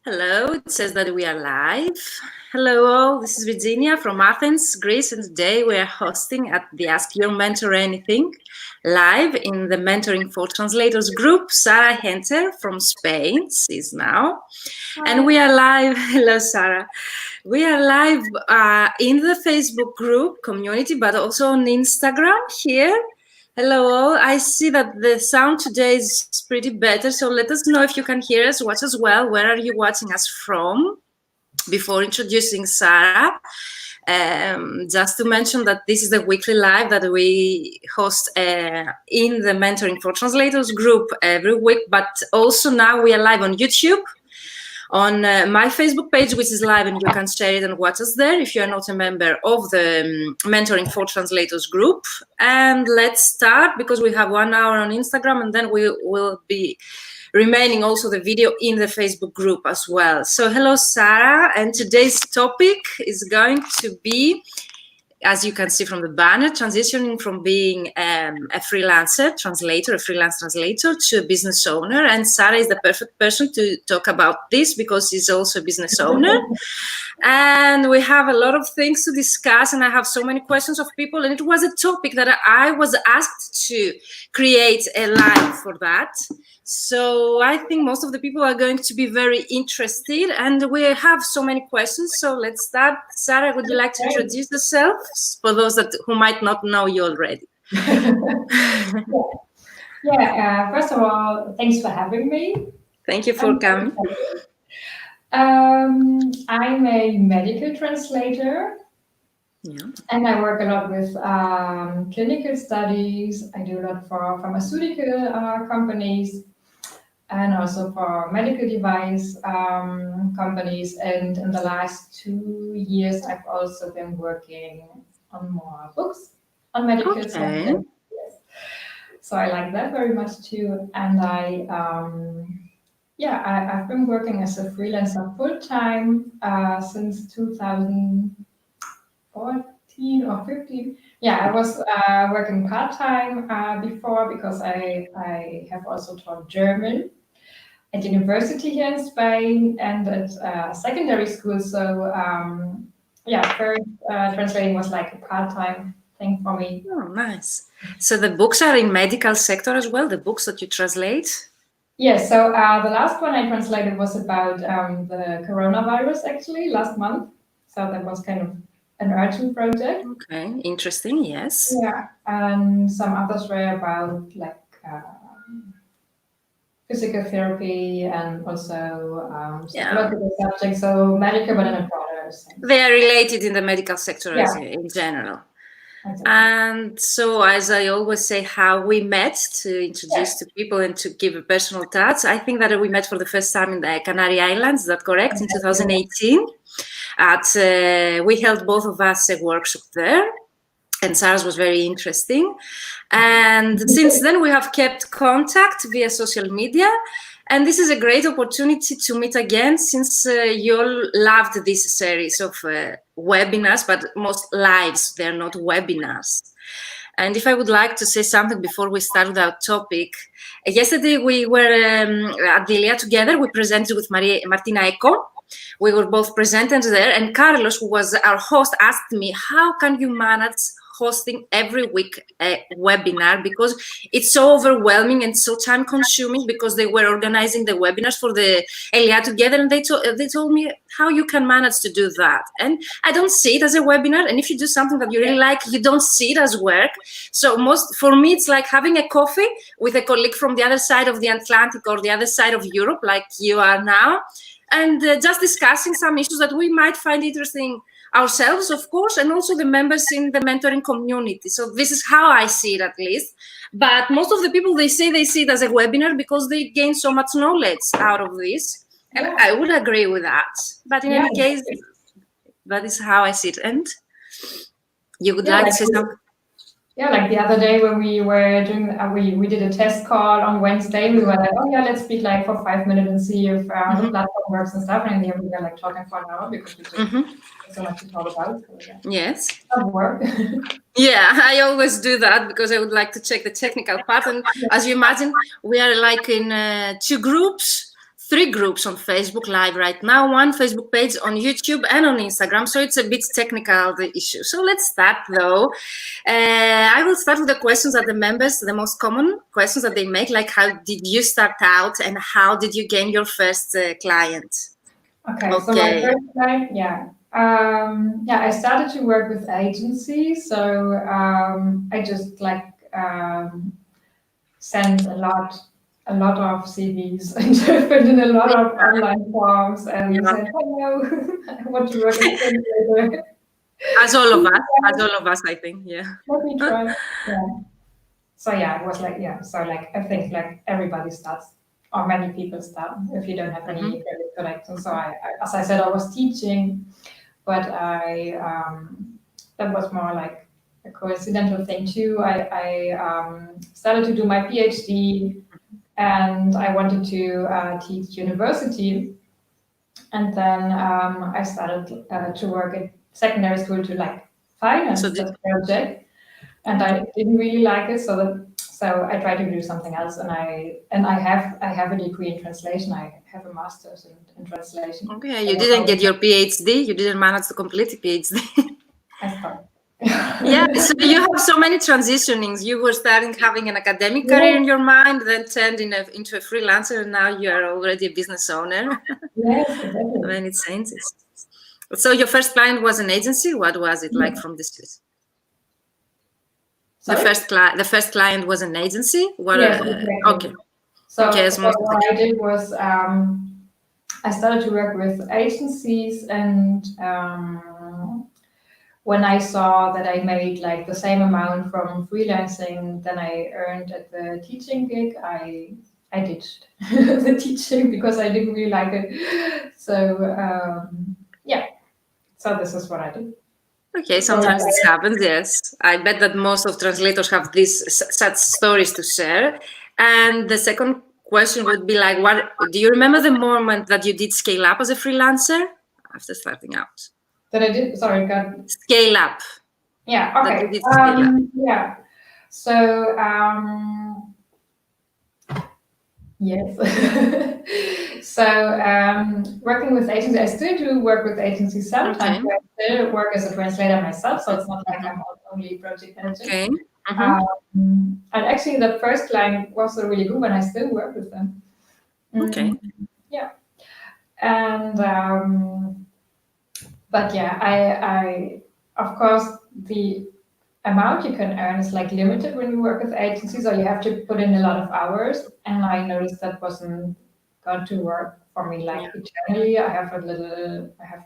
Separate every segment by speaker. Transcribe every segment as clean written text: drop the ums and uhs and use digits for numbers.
Speaker 1: Hello, it says that we are live. Hello all, this is Virginia from Athens, Greece, and today we are hosting at the Ask Your Mentor Anything live in the Mentoring for Translators group. Sarah Henter from Spain is now. Hi. And we are live, hello Sarah. We are live in the Facebook group community, but also on Instagram here. Hello all, I see that the sound today is pretty better, so let us know if you can hear us, watch as well. Where are you watching us from? Before introducing Sarah, just to mention that this is the weekly live that we host in the Mentoring for Translators group every week, but also now we are live on YouTube, on my Facebook page, which is live, and you can share it and watch us there if you are not a member of the Mentoring for Translators group. And let's start, because we have 1 hour on Instagram, and then we will be remaining also the video in the Facebook group as well. So hello, Sarah, and today's topic is going to be, as you can see from the banner, transitioning from being a freelancer translator, a freelance translator, to a business owner. And Sarah is the perfect person to talk about this because she's also a business owner. And we have a lot of things to discuss, and I have so many questions of people. And it was a topic that I was asked to create a live for that. So I think most of the people are going to be very interested, and we have so many questions. So let's start. Sarah, would you like to introduce yourself for those who might not know you already?
Speaker 2: First of all, thanks for having me.
Speaker 1: Thank you for coming.
Speaker 2: I'm a medical translator.
Speaker 1: Yeah.
Speaker 2: And I work a lot with clinical studies. I do a lot for pharmaceutical companies and also for medical device companies. And in the last 2 years, I've also been working on more books on medical subjects. Yes. So I like that very much too. And I've been working as a freelancer full-time since 2014 or 15. Yeah, I was working part-time before, because I have also taught German at university here in Spain and at secondary school. So first translating was like a part-time thing for me.
Speaker 1: Oh, nice. So the books are in medical sector as well, the books that you translate?
Speaker 2: Yes, so the last one I translated was about the coronavirus, actually, last month. So that was kind of an urgent project.
Speaker 1: Okay, interesting, yes.
Speaker 2: Yeah, and some others were about like physical therapy and also psychological subjects, so medical, but in a broader sense.
Speaker 1: They are related in the medical sector in general. Exactly. And so, as I always say, how we met to introduce to people and to give a personal touch, I think that we met for the first time in the Canary Islands, is that correct, in 2018? We held both of us a workshop there, and Sarah's was very interesting. And since then, we have kept contact via social media. And this is a great opportunity to meet again, since you all loved this series of webinars, but most lives, they're not webinars. And if I would like to say something before we start with our topic, yesterday we were at the Elia together. We presented with Martina Eco. We were both presenters there, and Carlos, who was our host, asked me, how can you manage hosting every week a webinar, because it's so overwhelming and so time consuming, because they were organizing the webinars for the Elia together, and they told me how you can manage to do that. And I don't see it as a webinar, and if you do something that you really like, you don't see it as work. So for me, it's like having a coffee with a colleague from the other side of the Atlantic or the other side of Europe, like you are now, and just discussing some issues that we might find interesting ourselves, of course, and also the members in the mentoring community. So this is how I see it, at least. But most of the people, they see it as a webinar because they gain so much knowledge out of this. And I would agree with that. But in any case, that is how I see it. And you would like to say something?
Speaker 2: Yeah, like the other day when we were doing, we did a test call on Wednesday. We were like, oh yeah, let's speak like for 5 minutes and see if the platform works and stuff. And then we were like talking for an hour because we just so much to talk about. So,
Speaker 1: yes.
Speaker 2: Work.
Speaker 1: Yeah, I always do that because I would like to check the technical part. And as you imagine, we are like in 2 groups, 3 groups on Facebook Live right now, 1 Facebook page on YouTube and on Instagram. So it's a bit technical, the issue. So let's start though. I will start with the questions that the members, the most common questions that they make, like how did you start out and how did you gain your first client?
Speaker 2: Okay, so my first client, I started to work with agencies. So I just sent a lot of CVs and filled in a lot of online forms and said, hello, I want to work as a translator.
Speaker 1: As all of us, I think, yeah.
Speaker 2: Let me try. Yeah. So it was so I think everybody starts, or many people start, if you don't have any credit connection. So I, as I said, I was teaching, but that was more like a coincidental thing too. I started to do my PhD, and I wanted to teach university, and then I started to work at secondary school to finance that project, and I didn't really like it, so I tried to do something else, and I have a degree in translation. I have a master's in translation.
Speaker 1: Okay, you didn't get your PhD. You didn't manage to complete a PhD.
Speaker 2: I thought.
Speaker 1: Yeah, so you have so many transitionings. You were starting having an academic career in your mind, then turned into a freelancer, and now you are already a business owner.
Speaker 2: Yes, exactly.
Speaker 1: Many changes. So your first client was an agency. What was it like from this? The first client was an agency.
Speaker 2: Exactly.
Speaker 1: Okay.
Speaker 2: So what I did was I started to work with agencies, and when I saw that I made the same amount from freelancing than I earned at the teaching gig, I ditched the teaching because I didn't really like it. So so this is what I did.
Speaker 1: Okay, sometimes this happens, yes. I bet that most of translators have such stories to share. And the second question would be what do you remember the moment that you did scale up as a freelancer after starting out?
Speaker 2: That I did, sorry, God.
Speaker 1: Scale up.
Speaker 2: Yeah, okay. Yeah. So, yes. So, working with agencies, I still do work with agencies sometimes. Okay. I still work as a translator myself, so it's not like I'm only project manager.
Speaker 1: Okay.
Speaker 2: And actually, the first client was really good when I still work with them.
Speaker 1: Okay.
Speaker 2: Yeah. And, but yeah, I of course, the amount you can earn is limited when you work with agencies, so you have to put in a lot of hours. And I noticed that wasn't going to work for me eternally. I have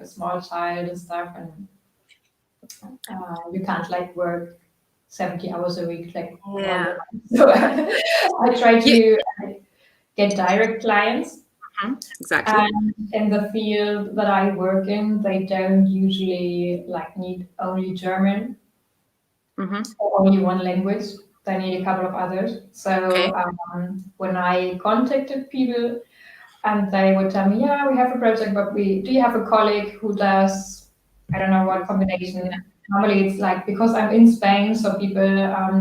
Speaker 2: a small child and stuff, and you can't work 70 hours a week. So I try to get direct clients.
Speaker 1: Exactly.
Speaker 2: And in the field that I work in, they don't usually need only German or only one language. They need a couple of others. So when I contacted people, and they would tell me, yeah, we have a project, but do you have a colleague who does, I don't know what combination. Normally it's because I'm in Spain, so people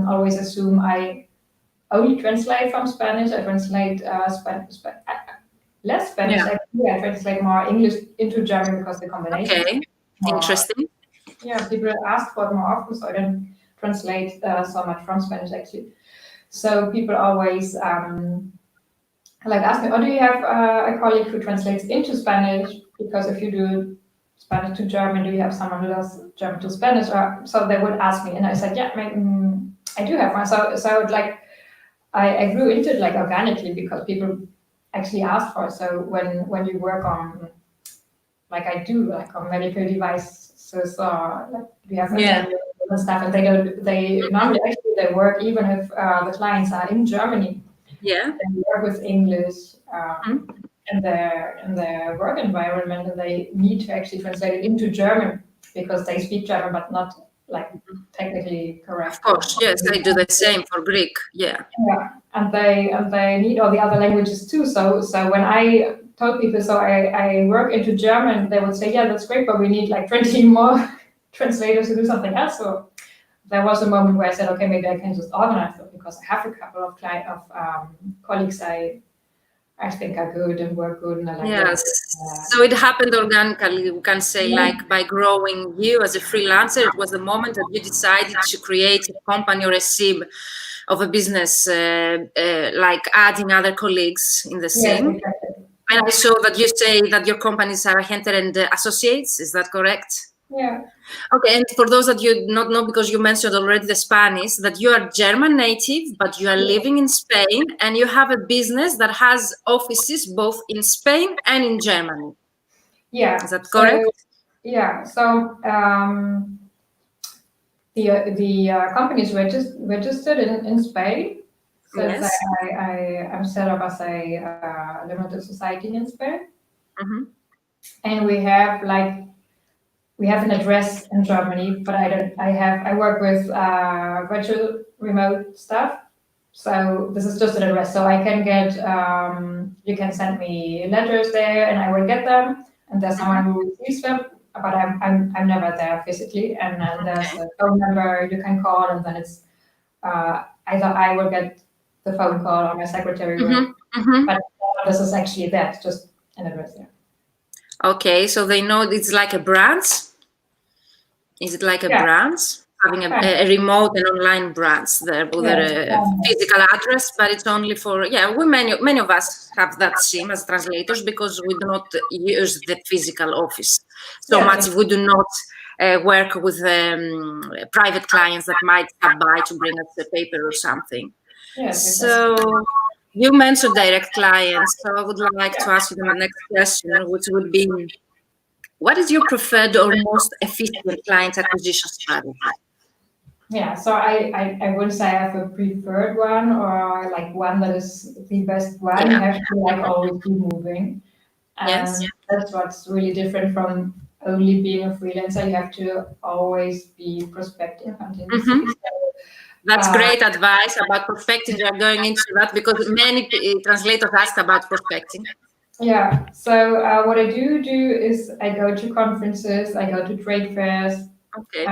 Speaker 2: always assume I only translate from Spanish. I translate less Spanish. Actually, I translate more English into German because the combination.
Speaker 1: Okay, interesting.
Speaker 2: Yeah, people ask for it more often, so I don't translate so much from Spanish actually. So people always ask me, do you have a colleague who translates into Spanish? Because if you do Spanish to German, do you have someone who does German to Spanish? So they would ask me, and I said, yeah, I do have one. So I grew into it organically because people actually asked for it. So when you work on, I do, on medical devices, we have and stuff, and they normally they work even if the clients are in Germany.
Speaker 1: Yeah.
Speaker 2: They work with English in their work environment, and they need to actually translate it into German because they speak German, but not technically correct.
Speaker 1: Of course, yes, they do the same for Greek. Yeah.
Speaker 2: Yeah, and they need all the other languages too. So when I told people, so I work into German, they would say, yeah, that's great, but we need 20 more translators to do something else. So there was a moment where I said, okay, maybe I can just organize it because I have a couple of colleagues I I think are good and work good, and I like
Speaker 1: Yes.
Speaker 2: working.
Speaker 1: So it happened organically, we can say, like by growing you as a freelancer. It was the moment that you decided to create a company or a SIB of a business, like adding other colleagues in the
Speaker 2: Yes,
Speaker 1: same.
Speaker 2: exactly.
Speaker 1: And I saw that you say that your company is Sarah Henter and Associates. Is that correct?
Speaker 2: Yeah.
Speaker 1: Okay, and for those that you not know, because you mentioned already the Spanish, that you are German native, but you are living in Spain, and you have a business that has offices both in Spain and in Germany.
Speaker 2: Yeah.
Speaker 1: Is that correct?
Speaker 2: Yeah. So the company is registered in Spain. So
Speaker 1: Yes.
Speaker 2: I'm set up as a limited society in Spain,
Speaker 1: Mm-hmm.
Speaker 2: and we have an address in Germany, but I don't. I work with virtual remote stuff. So this is just an address. So I can get. You can send me letters there, and I will get them. And there's someone who receives them, but I'm never there physically. And then there's a phone number you can call, and then it's either I will get the phone call or my secretary will. But this is actually that, just an address. Yeah.
Speaker 1: Okay, so they know it's like a branch. Is it like a branch? Having a remote and online branch there with a physical address, but it's only for many of us have that SIM as translators because we do not use the physical office so much. We do not work with private clients that might stop by to bring us the paper or something. So you mentioned direct clients, so I would like to ask you the next question, which would be, what is your preferred or most efficient client acquisition strategy?
Speaker 2: Yeah, so I wouldn't say I have a preferred one or like one that is the best one. You have to like always be moving. And that's what's really different from only being a freelancer. You have to always be prospecting continuously.
Speaker 1: That's great advice about prospecting. We are going into that because many translators ask about prospecting.
Speaker 2: Yeah, so what I do is I go to conferences, I go to trade fairs.
Speaker 1: Okay.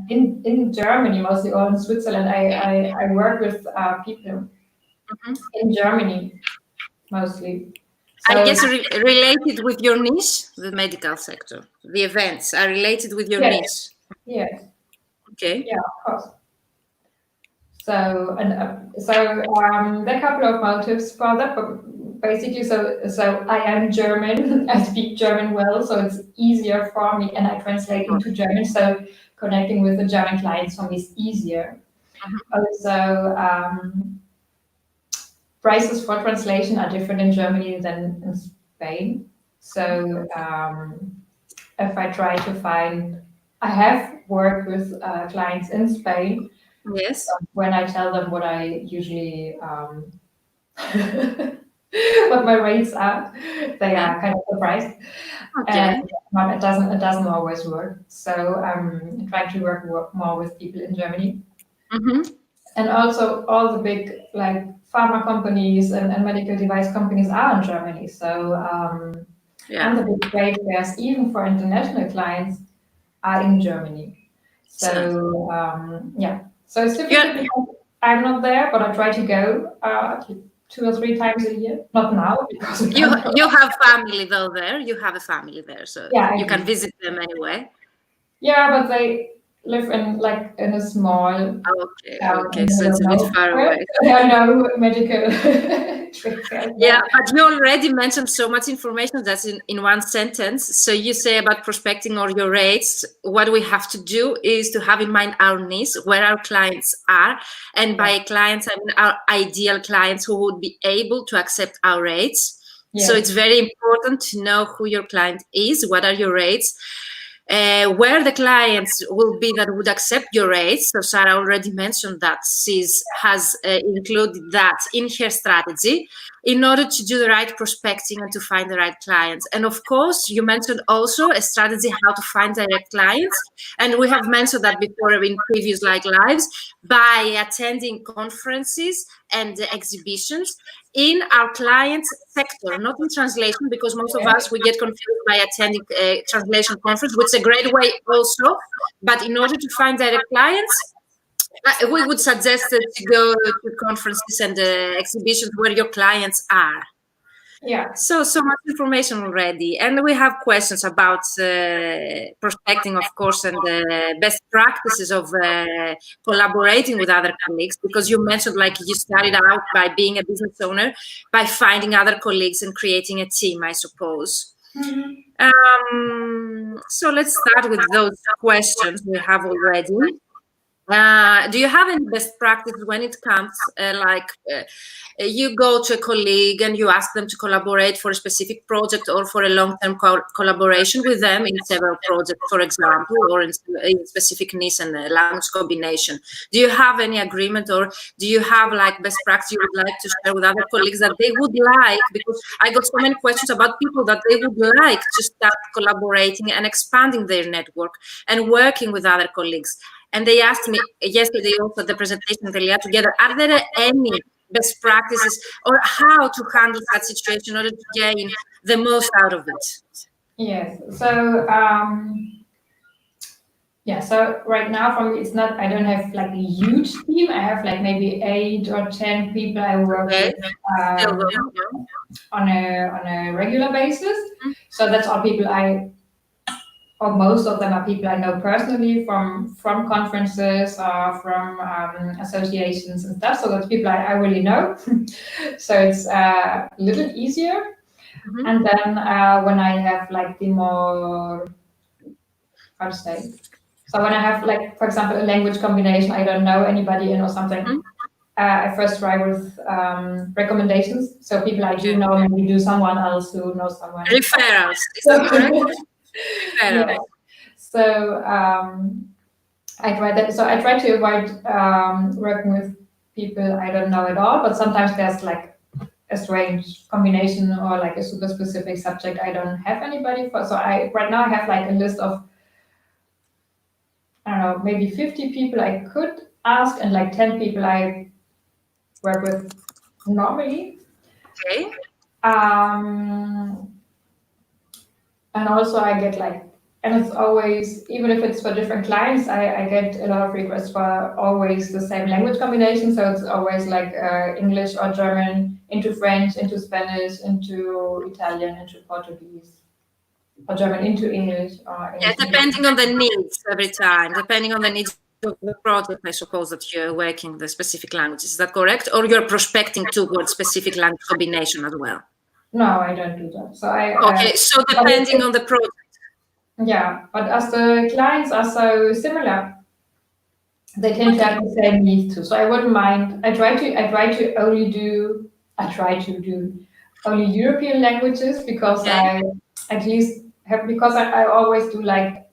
Speaker 2: In Germany, mostly, or in Switzerland, I work with people in Germany, mostly. So,
Speaker 1: I guess related with your niche, the medical sector, the events are related with your niche.
Speaker 2: Yes.
Speaker 1: Okay.
Speaker 2: Yeah, of course. So there are a couple of motives for that, but basically, so I am German. I speak German well, so it's easier for me, and I translate into German. So connecting with the German clients for me is easier. Also, prices for translation are different in Germany than in Spain. So if I try to find, I have worked with clients in Spain.
Speaker 1: Yes.
Speaker 2: When I tell them what I usually, what my rates are, they are kind of surprised.
Speaker 1: Okay.
Speaker 2: But it doesn't always work. So I'm trying to work more with people in Germany. And also all the big like pharma companies and medical device companies are in Germany. So and the big trade fairs, even for international clients, are in Germany. So so it's difficult because I'm not there, but I try to go 2 or 3 times a year. Not now because
Speaker 1: you have family though there. You have a family there, so you can visit them anyway.
Speaker 2: Yeah, but they live in a small.
Speaker 1: Okay, so it's a bit far away.
Speaker 2: There are no medical trade fairs.
Speaker 1: Yeah, but you already mentioned so much information that's in one sentence. So you say about prospecting or your rates. What we have to do is to have in mind our needs, where our clients are. And by clients, I mean our ideal clients who would be able to accept our rates. Yes. So it's very important to know who your client is, what are your rates. Where the clients will be that would accept your rates. So Sarah already mentioned that she has included that in her strategy in order to do the right prospecting and to find the right clients. And of course, you mentioned also a strategy how to find direct clients. And we have mentioned that before in previous lives by attending conferences and exhibitions in our client sector, not in translation, because most of us, we get confused by attending a translation conference, which is a great way also. But in order to find direct clients, we would suggest to go to conferences and exhibitions where your clients are.
Speaker 2: Yeah.
Speaker 1: So much information already, and we have questions about prospecting, of course, and best practices of collaborating with other colleagues. Because you mentioned, like, you started out by being a business owner, by finding other colleagues and creating a team, I suppose. So let's start with those questions we have already. Do you have any best practices when it comes, you go to a colleague and you ask them to collaborate for a specific project or for a long-term collaboration with them in several projects, for example, or in specific niche and language combination? Do you have any agreement, or do you have like best practice you would like to share with other colleagues that they would like? Because I got so many questions about people that they would like to start collaborating and expanding their network and working with other colleagues. And they asked me yesterday also at the presentation together, are there any best practices or how to handle that situation in order to gain the most out of it?
Speaker 2: Yes. So so right now for me, it's not, I don't have like a huge team. I have like maybe 8 or 10 people I work with on a regular basis. So that's all people or most of them are people I know personally from conferences or from associations and stuff. So that's people I really know. So it's a little easier. And then when I have like the more, how to say, so when I have like, for example, a language combination I don't know anybody in or something, I first try with recommendations. So people I do know, maybe do someone else who knows someone.
Speaker 1: Referrals. Is that correct?
Speaker 2: Yeah. So I try that. So I try to avoid working with people I don't know at all. But sometimes there's like a strange combination or like a super specific subject I don't have anybody for. So right now I have like a list of, I don't know, maybe 50 people I could ask and like 10 people I work with normally.
Speaker 1: Okay.
Speaker 2: And also I get like, and it's always, even if it's for different clients, I get a lot of requests for always the same language combination. So it's always like English or German into French, into Spanish, into Italian, into Portuguese, or German into English.
Speaker 1: Depending on the needs every time, depending on the needs of the project, I suppose that you're working the specific languages. Is that correct? Or you're prospecting towards specific language combination as well?
Speaker 2: No, I don't do that. So
Speaker 1: so depending on the project.
Speaker 2: Yeah, but as the clients are so similar, they tend to have the same needs too. So I wouldn't mind. I try to do only European languages because I at least have, because I always do like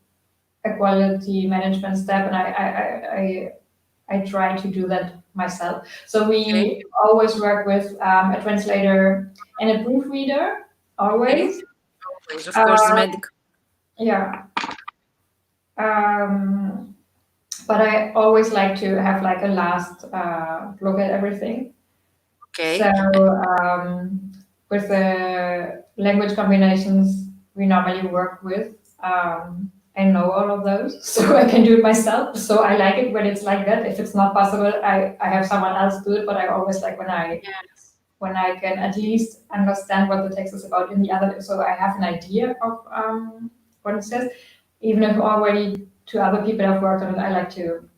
Speaker 2: a quality management step, and I try to do that myself. So we always work with a translator and a proofreader, always.
Speaker 1: Of course, medical.
Speaker 2: Yeah. But I always like to have like a last look at everything.
Speaker 1: Okay.
Speaker 2: So with the language combinations we normally work with, I know all of those, so I can do it myself. So I like it when it's like that. If it's not possible, I have someone else do it, but I always like when I can at least understand what the text is about in the other, so I have an idea of what it says. Even if already 2 other people have worked on it, I like to,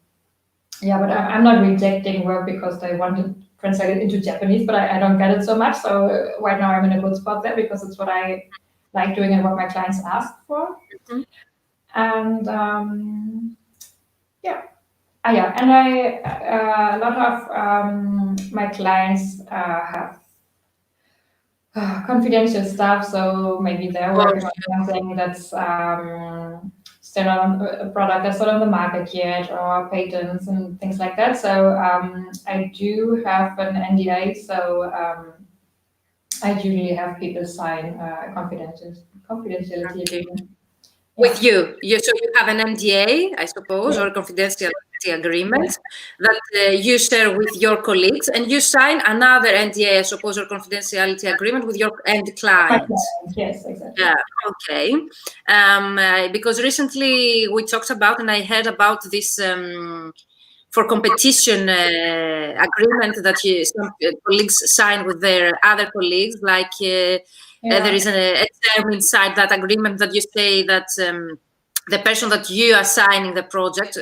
Speaker 2: but I'm not rejecting work because they want to translate it into Japanese, but I don't get it so much. So right now I'm in a good spot there because it's what I like doing and what my clients ask for. And and a lot of my clients have confidential stuff, so maybe they're working on something that's still not a product that's not on the market yet, or patents and things like that. So I do have an NDA, so I usually have people sign a confidentiality agreement.
Speaker 1: With you. So you have an NDA, I suppose, or a confidentiality agreement that you share with your colleagues, and you sign another NDA, I suppose, or confidentiality agreement with your end client.
Speaker 2: Yes, exactly.
Speaker 1: Yeah, okay. Because recently we talked about, and I heard about this for competition agreement that some colleagues sign with their other colleagues, like there is a term inside that agreement that you say that the person that you are signing the project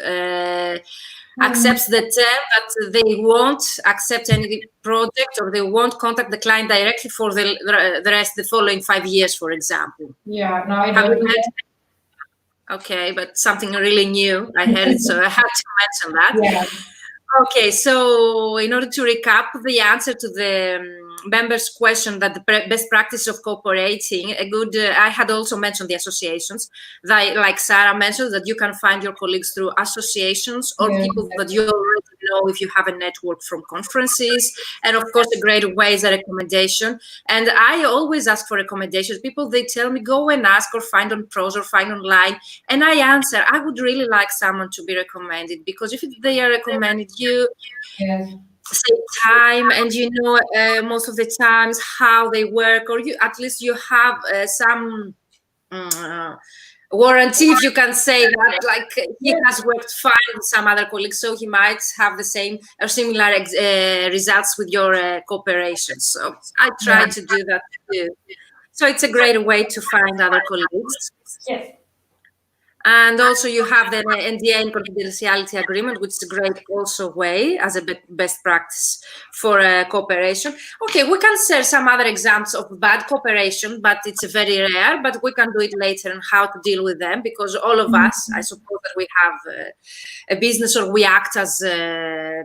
Speaker 1: accepts the term that they won't accept any project, or they won't contact the client directly for the following 5 years, for example.
Speaker 2: Yeah, no, I don't.
Speaker 1: Okay, but something really new. I heard it, so I had to mention that.
Speaker 2: Yeah.
Speaker 1: Okay, so in order to recap the answer to the members' question, that the best practice of cooperating, I had also mentioned the associations, that, like Sarah mentioned, that you can find your colleagues through associations or people that you already know if you have a network from conferences. And of course, a great way is a recommendation. And I always ask for recommendations. People, they tell me, go and ask or find on pros or find online. And I answer, I would really like someone to be recommended, because if they are recommended, you save time, and you know most of the times how they work, or you at least you have some warranty, if you can say that, like he has worked fine with some other colleagues, so he might have the same or similar results with your cooperation. So I try to do that too. So it's a great way to find other colleagues.
Speaker 2: Yes.
Speaker 1: And also you have the NDA and confidentiality agreement, which is a great also way as a best practice for cooperation. Okay, we can share some other examples of bad cooperation, but it's very rare, but we can do it later on how to deal with them, because all of us, I suppose that we have a business, or we act as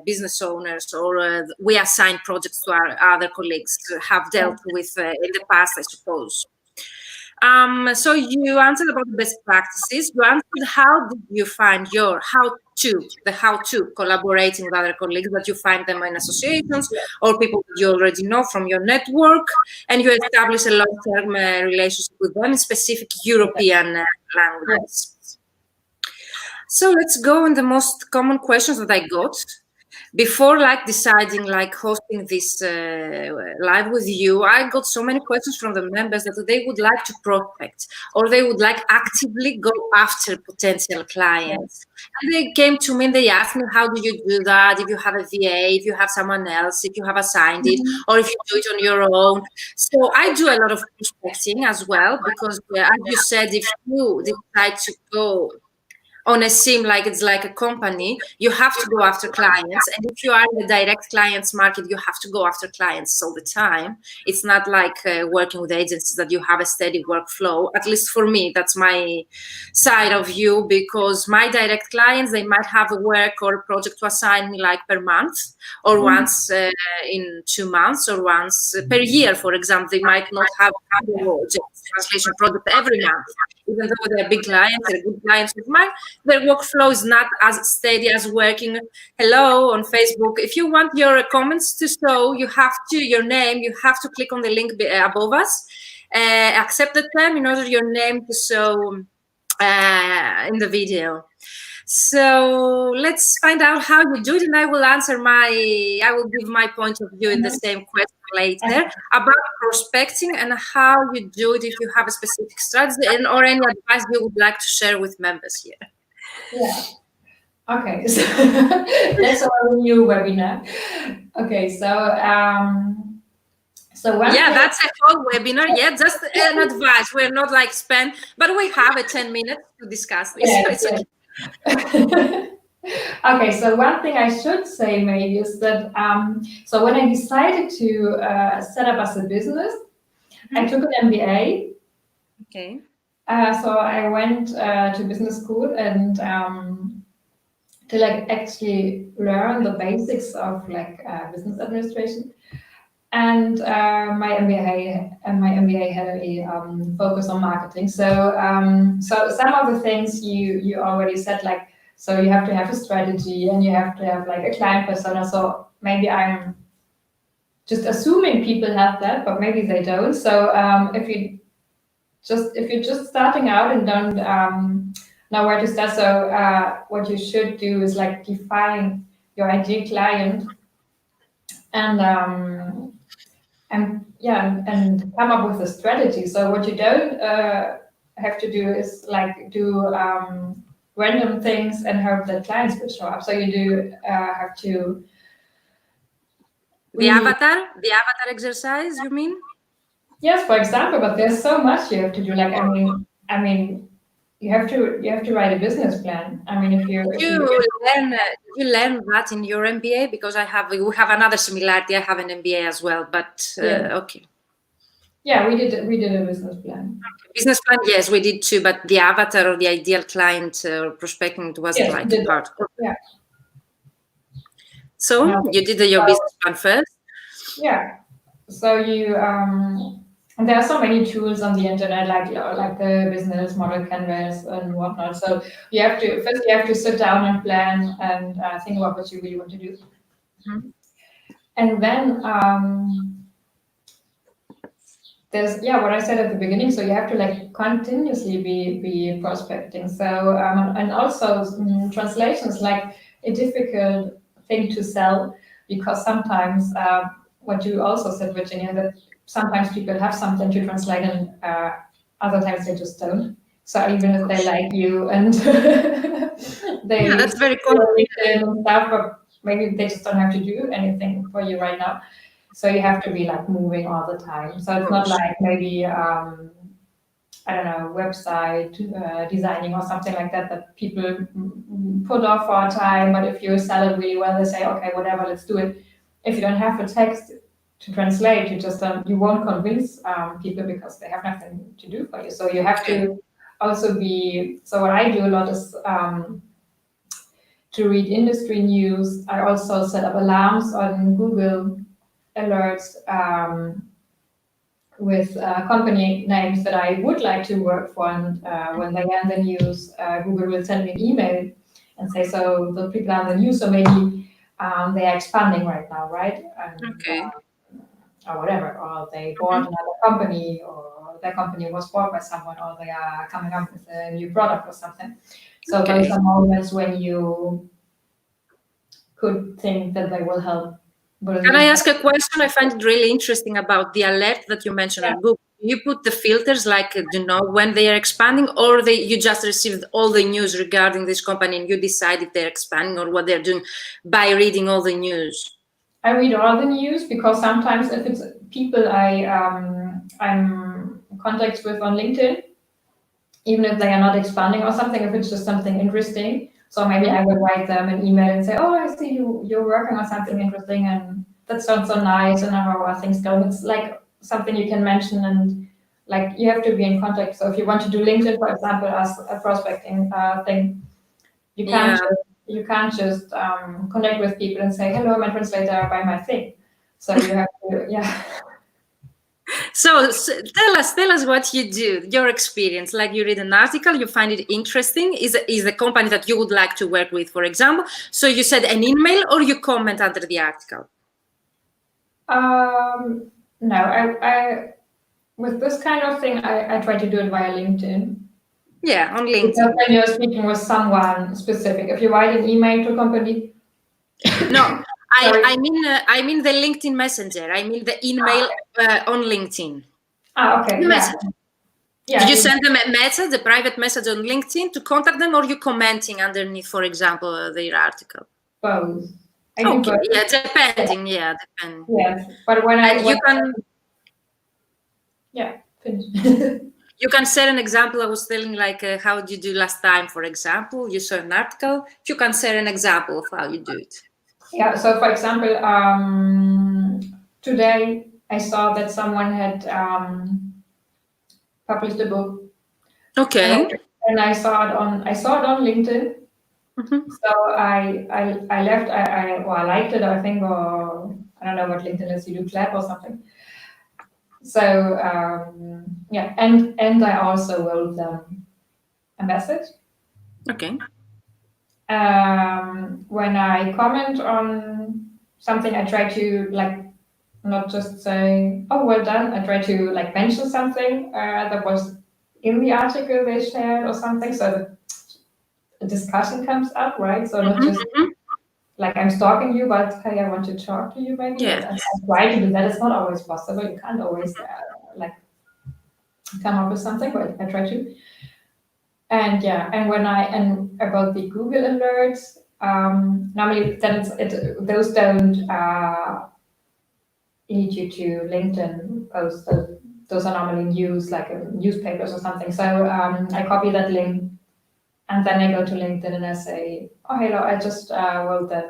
Speaker 1: business owners, or we assign projects to our other colleagues to have dealt with in the past, I suppose. So you answered about the best practices. You answered how did you find your how-to collaborating with other colleagues, that you find them in associations or people that you already know from your network, and you establish a long-term relationship with them in specific European languages. So let's go on the most common questions that I got. Before deciding hosting this live with you, I got so many questions from the members that they would like to prospect, or they would actively go after potential clients. And they came to me and they asked me, how do you do that? If you have a VA, if you have someone else, if you have assigned it, or if you do it on your own. So I do a lot of prospecting as well, because as you said, if you decide to go on a sim, it's like a company, you have to go after clients. And if you are in the direct clients market, you have to go after clients all the time. It's not like working with agencies that you have a steady workflow. At least for me, that's my side of view, because my direct clients, they might have a work or a project to assign me per month, or once in 2 months, or once per year, for example. They might not have a translation project every month, even though they're big clients, they're good clients of mine. Their workflow is not as steady as working hello on Facebook. If you want your comments to show, you have to, your name, you have to click on the link above us, accept the term in order your name to show in the video. So let's find out how you do it, and I will give my point of view in the same question later about prospecting and how you do it, if you have a specific strategy or any advice you would like to share with members here.
Speaker 2: Yeah. Okay, so that's our new webinar. Okay, so
Speaker 1: that's a whole webinar. Yeah, just an advice. We're not spend, but we have 10 minutes to discuss this.
Speaker 2: Yeah,
Speaker 1: so it's
Speaker 2: okay. Okay, so one thing I should say maybe is that so when I decided to set up as a business, I took an MBA.
Speaker 1: Okay.
Speaker 2: So I went to business school and to actually learn the basics of business administration. And my MBA had a focus on marketing. So so some of the things you already said, so you have to have a strategy and you have to have a client persona. So maybe I'm just assuming people have that, but maybe they don't. So if you're just starting out and don't know where to start, so what you should do is define your ideal client and come up with a strategy. So what you don't have to do is do random things and hope that clients will show up. So you do have to.
Speaker 1: The avatar exercise, you mean?
Speaker 2: Yes, for example, but there's so much you have to do. Like, I mean, you have to write a business plan. I mean, if you
Speaker 1: learn that in your MBA, because we have another similarity. I have an MBA as well, but okay.
Speaker 2: Yeah, we did a business plan.
Speaker 1: Business plan, yes, we did too, but the avatar or the ideal client prospecting wasn't like a part.
Speaker 2: Yeah.
Speaker 1: So you did your business plan first.
Speaker 2: Yeah. So you there are so many tools on the internet, like the business model canvas and whatnot. So you have to sit down and plan and think about what you really want to do. Mm-hmm. And then there's what I said at the beginning. So you have to like continuously be prospecting. So and also translations like a difficult thing to sell, because sometimes what you also said, Virginia, that sometimes people have something to translate and other times they just don't. So even if they like you and
Speaker 1: that's very cool
Speaker 2: and stuff, but maybe they just don't have to do anything for you right now. So you have to be like moving all the time. So it's not like maybe I don't know, website designing or something like that people put off for a time. But if you sell it really well, they say, okay, whatever, let's do it. If you don't have a text to translate, you won't convince people because they have nothing to do for you. So you have to also be. So what I do a lot is to read industry news. I also set up alarms on Google alerts with company names that I would like to work for, and when they are in the news, Google will send me an email and say, so the people are in the news, so maybe they are expanding right now, right? And, or whatever, or they bought another company, or their company was bought by someone, or they are coming up with a new product or something. So those are moments when you could think that they will help.
Speaker 1: Can I ask a question? I find it really interesting about the alert that you mentioned at Google. You put the filters like, when they are expanding, or you just received all the news regarding this company and you decide if they're expanding or what they're doing by reading all the news?
Speaker 2: I read all the news because sometimes if it's people I'm in contact with on LinkedIn, even if they are not expanding or something, if it's just something interesting, so maybe I would write them an email and say, oh, I see you're working on something interesting and that sounds so nice, and how are things going? It's like something you can mention, and like you have to be in contact. So if you want to do LinkedIn, for example, as a prospecting thing, you can't just connect with people and say, hello, I'm a translator, buy my thing. So you have to,
Speaker 1: So tell us what you do, your experience. Like you read an article, you find it interesting. Is a company that you would like to work with, for example. So you said an email or you comment under the article?
Speaker 2: No, I with this kind of thing, I try to do it via LinkedIn.
Speaker 1: Yeah, on LinkedIn.
Speaker 2: Because when you're speaking with someone specific, if you write an email to a company.
Speaker 1: No, I mean the LinkedIn Messenger. I mean the email on LinkedIn.
Speaker 2: Okay.
Speaker 1: Yeah. Did you send them a message, a private message on LinkedIn to contact them, or you commenting underneath, for example, their article?
Speaker 2: Both.
Speaker 1: Okay. Yeah, depending. Yeah, depending.
Speaker 2: Yes, but finish.
Speaker 1: You can share an example. I was telling, like, how did you do last time, for example? You saw an article. You can share an example of how you do it.
Speaker 2: Yeah, so for example, today I saw that someone had published a book.
Speaker 1: Okay.
Speaker 2: And I saw it on LinkedIn. Mm-hmm. So I left. I liked it, I think, or I don't know what LinkedIn is. You do clap or something. So and I also wrote them a message.
Speaker 1: Okay.
Speaker 2: When I comment on something, I try to not just say, oh, well done. I try to mention something that was in the article they shared or something, so the discussion comes up, right? So not just I'm stalking you, but hey, I want to talk to you, maybe.
Speaker 1: Yeah.
Speaker 2: I try to do that. It's not always possible. You can't always come up with something, but I try to. And yeah, and about the Google alerts, normally then those don't lead you to LinkedIn posts. Those are normally news, like newspapers or something. So I copy that link, and then I go to LinkedIn and I say, "Oh, hello, I just wrote that.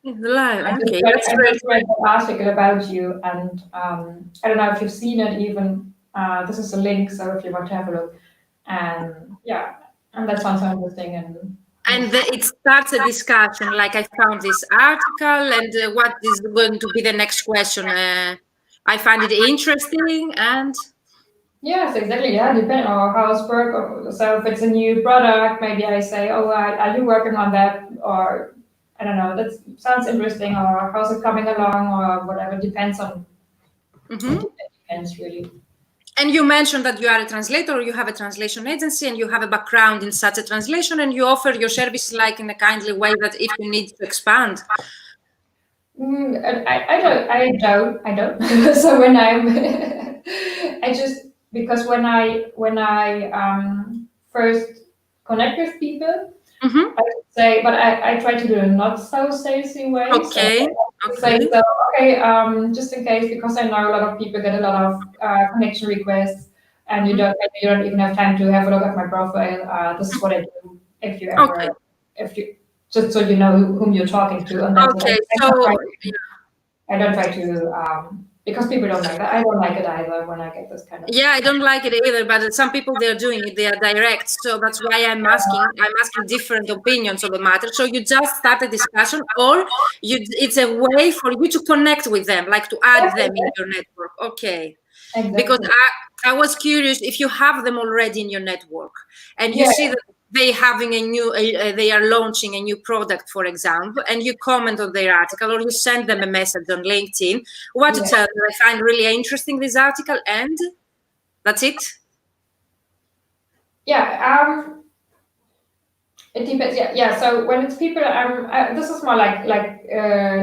Speaker 1: Live.
Speaker 2: I
Speaker 1: Okay,
Speaker 2: just
Speaker 1: that's
Speaker 2: read, I
Speaker 1: great.
Speaker 2: just read an article about you, and I don't know if you've seen it. Even this is a link, so if you want to have a look, and yeah, and that sounds so interesting.
Speaker 1: And it starts a discussion, like I found this article, and what is going to be the next question? I find it interesting, and
Speaker 2: Yes, exactly. Yeah, depending on how it's work. So if it's a new product, maybe I say, "Oh, are you working on that?" Or I don't know. That sounds interesting. Or how's it coming along? Or whatever. Depends on.
Speaker 1: Mhm.
Speaker 2: It depends really.
Speaker 1: And you mentioned that you are a translator, or you have a translation agency, and you have a background in such a translation, and you offer your services like in a kindly way that if you need to expand.
Speaker 2: I don't. So when I'm, I just because when I first connect with people,
Speaker 1: Mhm.
Speaker 2: I would say, but I try to do it not so salesy way. So
Speaker 1: Okay.
Speaker 2: I would say,
Speaker 1: Okay.
Speaker 2: so okay, just in case, because I know a lot of people get a lot of connection requests, and
Speaker 1: Mhm.
Speaker 2: you don't even have time to have a look at my profile. This is what I do. If you
Speaker 1: Okay.
Speaker 2: ever, if you just so you know whom you're talking to, and that's what
Speaker 1: Okay.
Speaker 2: I don't
Speaker 1: So
Speaker 2: try. I don't try to because people don't like that. I don't like it either when I get this kind of.
Speaker 1: yeah, I don't like it either, but some people they're doing it, they are direct. So that's why I'm asking different opinions on the matter. So you just start a discussion, or it's a way for you to connect with them, like to add
Speaker 2: Yes,
Speaker 1: them in your network. Okay. Because
Speaker 2: exactly.
Speaker 1: I was curious if you have them already in your network and you
Speaker 2: Yeah,
Speaker 1: see that they are launching a new product, for example, and you comment on their article or you send them a message on LinkedIn, what to
Speaker 2: yeah.
Speaker 1: tell them, I find really interesting this article, and that's it.
Speaker 2: Yeah, it depends. Yeah, yeah. So when it's people, this is more like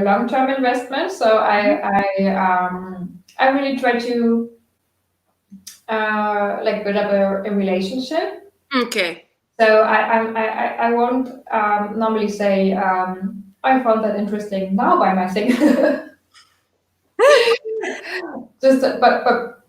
Speaker 2: long-term investment. So I really try to like build up a relationship.
Speaker 1: Okay.
Speaker 2: So I won't normally say I found that interesting. Now buy my thing. Just but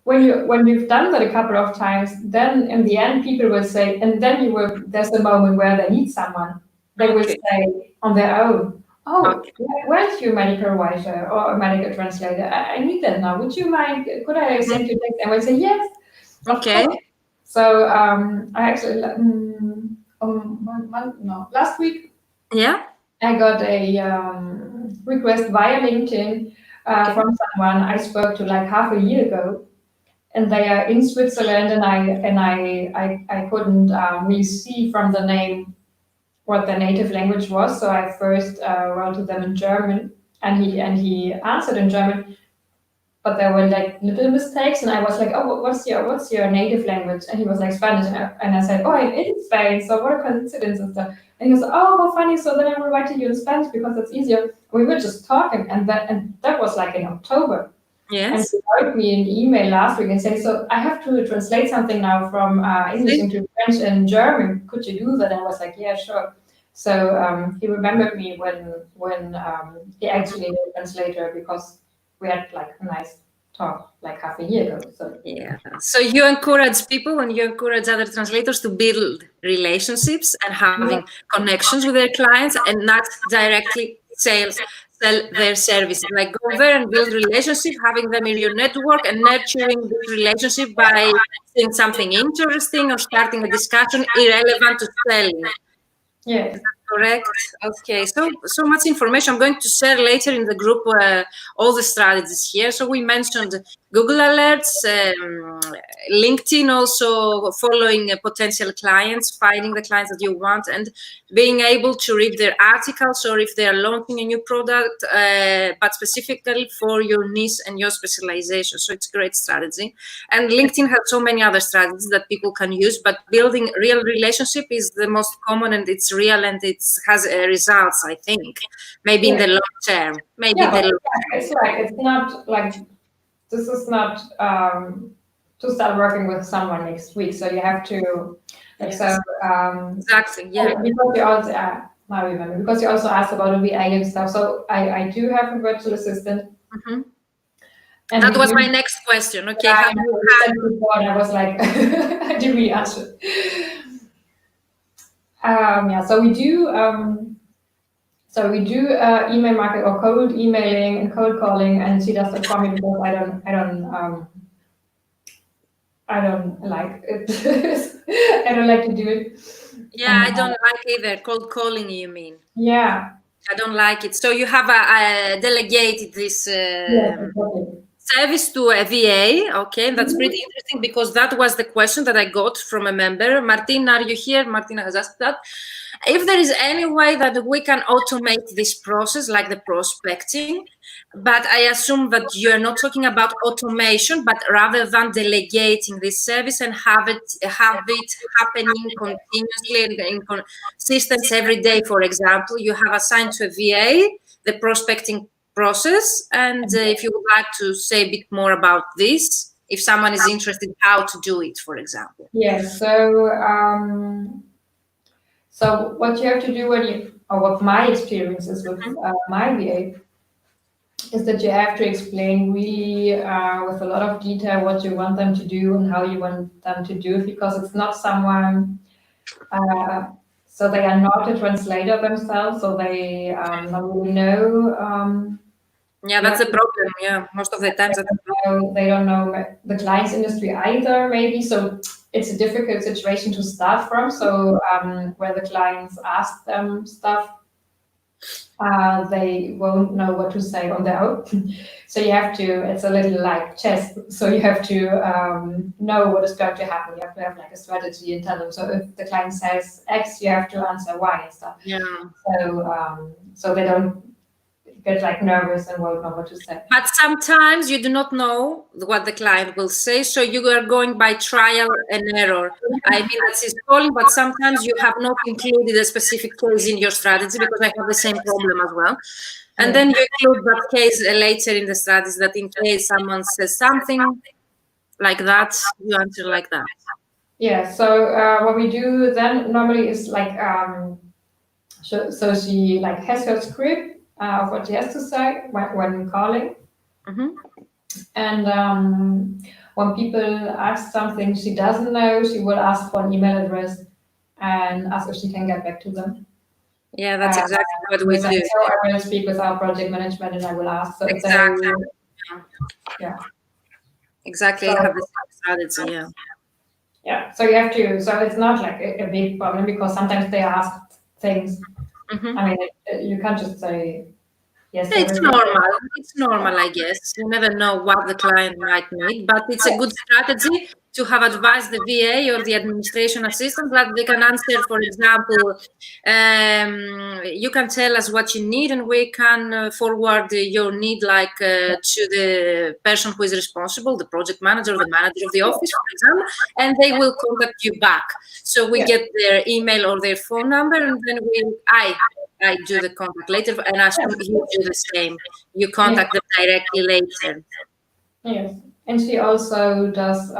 Speaker 2: when you've done that a couple of times, then in the end people will say, and then you will there's a moment where they need someone. They will
Speaker 1: Okay.
Speaker 2: say on their own, "Oh,
Speaker 1: Okay.
Speaker 2: where's your medical writer or a medical translator? I need that now. Would you mind? Could I
Speaker 1: Mhm.
Speaker 2: send you text?" And we'll say, "Yes, of
Speaker 1: Okay.
Speaker 2: course." So I actually no, last week
Speaker 1: Yeah.
Speaker 2: I got a request via LinkedIn
Speaker 1: Okay.
Speaker 2: from someone I spoke to like half a year ago, and they are in Switzerland, and I couldn't really see from the name what their native language was, so I first wrote to them in German, and he answered in German, but there were like little mistakes, and I was like, "Oh, what's your native language?" And he was like Spanish, and I said, "Oh, I'm in Spain, so what a coincidence and stuff." And he was, "Oh, how funny! So then I will write to you in Spanish because it's easier." We were just talking, and that was like in October. And
Speaker 1: Yes.
Speaker 2: he wrote me an email last week and said, "So I have to translate something now from English
Speaker 1: See?
Speaker 2: into French and German. Could you do that?" And I was like, "Yeah, sure." So he remembered me when he actually needed a translator because we had like a nice talk like half a year ago. So
Speaker 1: Yeah. So you encourage people and you encourage other translators to build relationships and
Speaker 2: yeah,
Speaker 1: having connections with their clients and not directly sell their services. Like go there and build relationship, having them in your network and nurturing this relationship by saying something interesting or starting a discussion irrelevant to selling.
Speaker 2: yeah,
Speaker 1: Correct. Okay. So much information. I'm going to share later in the group all the strategies here. So we mentioned Google Alerts, LinkedIn, also following potential clients, finding the clients that you want, and being able to read their articles or if they are launching a new product, but specifically for your niche and your specialization. So it's a great strategy. And LinkedIn has so many other strategies that people can use, but building real relationship is the most common, and it's real, and it has results, I think. Maybe in
Speaker 2: yeah,
Speaker 1: the long term. Maybe
Speaker 2: yeah.
Speaker 1: in the
Speaker 2: But
Speaker 1: long
Speaker 2: yeah, it's not like this is not to start working with someone next week. So you have to Like,
Speaker 1: yes.
Speaker 2: so,
Speaker 1: Exactly, yeah.
Speaker 2: because you also, now I remember, because you also asked about the VA and stuff. So I do have a virtual assistant. And
Speaker 1: That was my next question. Okay,
Speaker 2: yeah,
Speaker 1: how
Speaker 2: I
Speaker 1: you
Speaker 2: said before, and I was like, I didn't really answer. Yeah, so we do. Email marketing or cold emailing and cold calling, and she does that for me because I don't like it. I don't like to do it.
Speaker 1: Yeah, I don't like either. Cold calling, you mean?
Speaker 2: Yeah.
Speaker 1: I don't like it. So you have delegated this
Speaker 2: Yes, exactly.
Speaker 1: service to a VA. Okay, that's pretty interesting because that was the question that I got from a member. Martina, are you here? Martina has asked that. If there is any way that we can automate this process, like the prospecting, but I assume that you're not talking about automation, but rather than delegating this service and have it happening continuously and in consistency every day. For example, you have assigned to a VA the prospecting process, and if you would like to say a bit more about this, if someone is interested how to do it, for example.
Speaker 2: Yes. So what you have to do or what my experience is with my VA is that you have to explain really with a lot of detail what you want them to do and how you want them to do it, because it's not someone, so they are not a translator themselves, so they don't really know.
Speaker 1: Yeah, that's a problem. Yeah, most of the times.
Speaker 2: They don't know the client's industry either, maybe. So it's a difficult situation to start from. So where the clients ask them stuff, they won't know what to say on their own. So you have to, it's a little like chess. So you have to know what is going to happen. You have to have like a strategy and tell them. So if the client says X, you have to answer Y and stuff.
Speaker 1: Yeah.
Speaker 2: So they don't get like nervous and won't know what to say.
Speaker 1: But sometimes you do not know what the client will say, so you are going by trial and error. I mean, that's his calling, but sometimes you have not included a specific case in your strategy, because I have the same problem as well. And then you include that case later in the strategy, that in case someone says something like that, you answer like that.
Speaker 2: Yeah, so what we do then normally is like, so she like has her script of what she has to say when calling. And when people ask something she doesn't know, she will ask for an email address and ask if she can get back to them.
Speaker 1: Yeah, that's exactly what we do.
Speaker 2: So I will speak with our project management and I will ask. So
Speaker 1: exactly.
Speaker 2: Yeah.
Speaker 1: Exactly.
Speaker 2: So,
Speaker 1: I have the same strategy. Yeah.
Speaker 2: Yeah. So you have to. So it's not like a big problem, because sometimes they ask things. I mean, you can't just say yes.
Speaker 1: It's normal. It's normal, I guess. You never know what the client might need, but it's a good strategy to have advised the VA or the administration assistant that they can answer. For example, you can tell us what you need, and we can forward your need, like to the person who is responsible, the project manager, the manager of the office, for example, and they will contact you back. So we get their email or their phone number, and then I do the contact later, and I assume you do the same. You contact them directly later.
Speaker 2: Yes, and she also does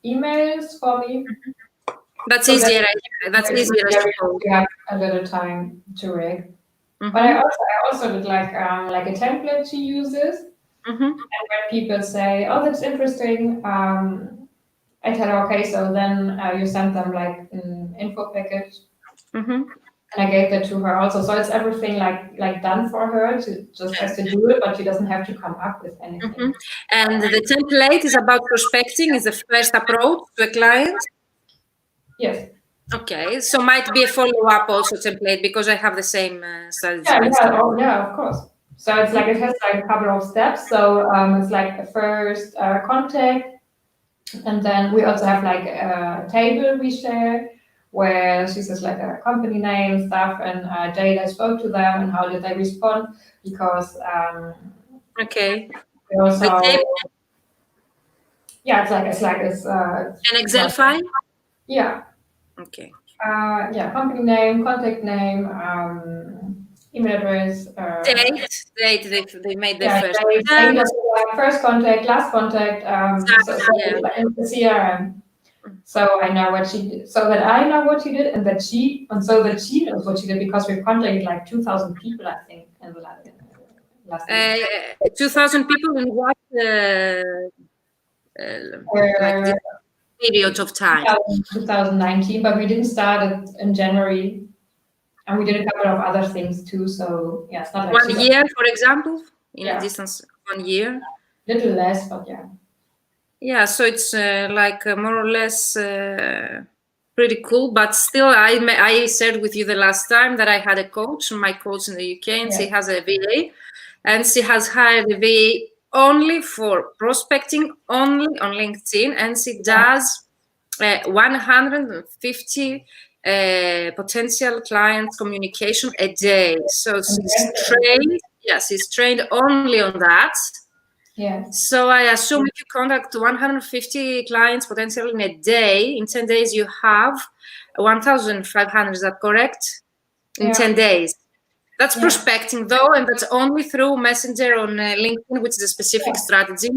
Speaker 2: emails for me.
Speaker 1: That's easier. That's easier.
Speaker 2: You have a little time to read. But I also did like a template she uses. And when people say, "Oh, that's interesting," I tell her, "Okay, so then you send them like an info package." And I gave that to her also. So it's everything like done for her. She just has to do it, but she doesn't have to come up with anything.
Speaker 1: And the template is about prospecting, is the first approach to a client?
Speaker 2: Yes.
Speaker 1: Okay, so might be a follow-up also template, because I have the same strategy.
Speaker 2: Yeah, of course. So it's like, it has like a couple of steps. So it's like a first contact, and then we also have like a table we share where she says like a company name stuff and date I spoke to them and how did they respond, because
Speaker 1: okay.
Speaker 2: We also, yeah, it's
Speaker 1: an Excel file.
Speaker 2: Yeah.
Speaker 1: Okay.
Speaker 2: Yeah, company name, contact name, email address.
Speaker 1: Date. They made their first contact.
Speaker 2: First contact, last contact. So in the CRM. So I know what she did, so that I know what she did, and so that she knows what she did, because we've contacted like 2,000 people, I think, in the last year.
Speaker 1: 2,000 people in what like this period of time?
Speaker 2: 2019, but we didn't start it in January, and we did a couple of other things too. So yeah, it's not like
Speaker 1: 1 year, for example, in a
Speaker 2: Yeah.
Speaker 1: distance 1 year.
Speaker 2: Little less, but yeah.
Speaker 1: Yeah, so it's like more or less pretty cool. But still, I shared with you the last time that I had a coach, my coach in the UK, and she has a VA, and she has hired a VA only for prospecting, only on LinkedIn, and she does 150 potential client communication a day. So she's trained. Yes, she's trained only on that.
Speaker 2: Yeah.
Speaker 1: So I assume if you contact 150 clients potentially in a day, in 10 days you have 1,500. Is that correct? In 10 days. That's prospecting though, and that's only through Messenger on LinkedIn, which is a specific strategy.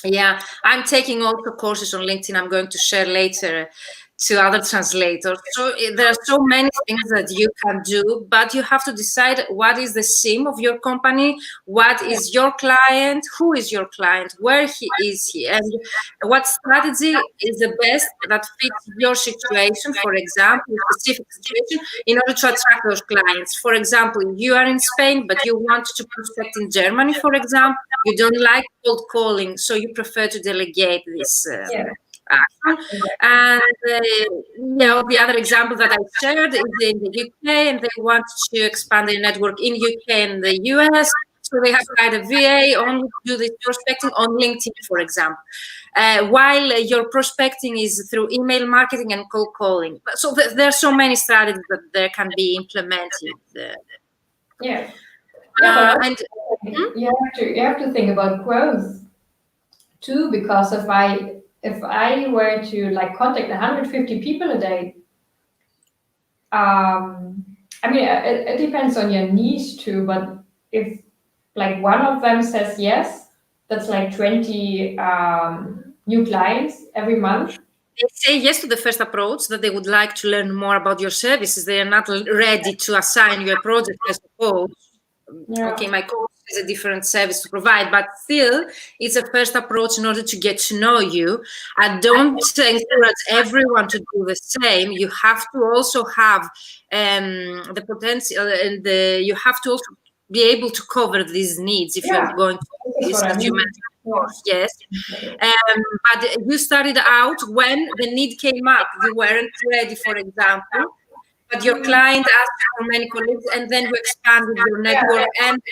Speaker 1: Yeah, I'm taking also courses on LinkedIn. I'm going to share later to other translators. So there are so many things that you can do, but you have to decide what is the SIM of your company, what is your client, who is your client, where is he, and what strategy is the best that fits your situation, for example, a specific situation, in order to attract those clients. For example, you are in Spain, but you want to prospect in Germany, for example, you don't like cold calling, so you prefer to delegate this action. And the other example that I shared is in the UK, and they want to expand their network in UK and the US. So they have hired a VA only to do this prospecting on LinkedIn, for example, while your prospecting is through email marketing and cold calling. So there are so many strategies that there can be implemented.
Speaker 2: And you have to think about growth too, because if I were to like contact 150 people a day, I mean, it depends on your niche too, but if like one of them says yes, that's like 20 new clients every month.
Speaker 1: They say yes to the first approach, that they would like to learn more about your services. They are not ready to assign you a project, I suppose. Okay, my coach is a different service to provide, but still, it's a first approach in order to get to know you. I don't encourage everyone to do the same. You have to also have the potential, and you have to also be able to cover these needs if you're going to do this, as you mentioned. Yes, but you started out when the need came up. You weren't ready, for example. But your client asked for many colleagues, and then you expanded your network. And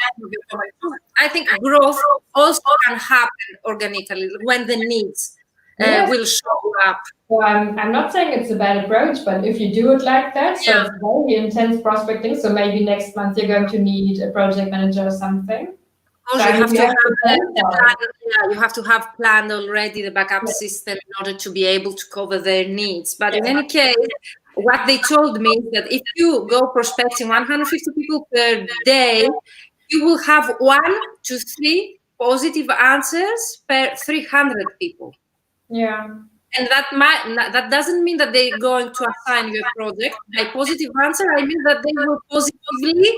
Speaker 1: I think growth also can happen organically when the needs will show up.
Speaker 2: Well, I'm not saying it's a bad approach, but if you do it like that, so it's very intense prospecting. So maybe next month you're going to need a project manager or something.
Speaker 1: So you have to have planned already the backup system in order to be able to cover their needs. But in any case, what they told me is that if you go prospecting 150 people per day, you will have 1 to 3 positive answers per 300 people.
Speaker 2: Yeah.
Speaker 1: And that doesn't mean that they're going to assign you a project. By positive answer, I mean that they will positively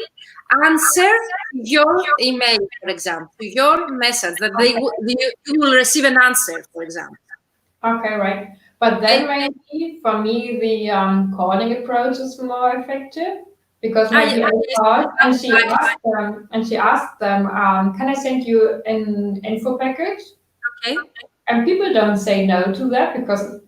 Speaker 1: answer your email, for example, to your message, that you will receive an answer, for example.
Speaker 2: Okay, right. But then maybe for me the calling approach is more effective, because maybe I called and she asked them, can I send you an info package?
Speaker 1: Okay.
Speaker 2: And people don't say no to that because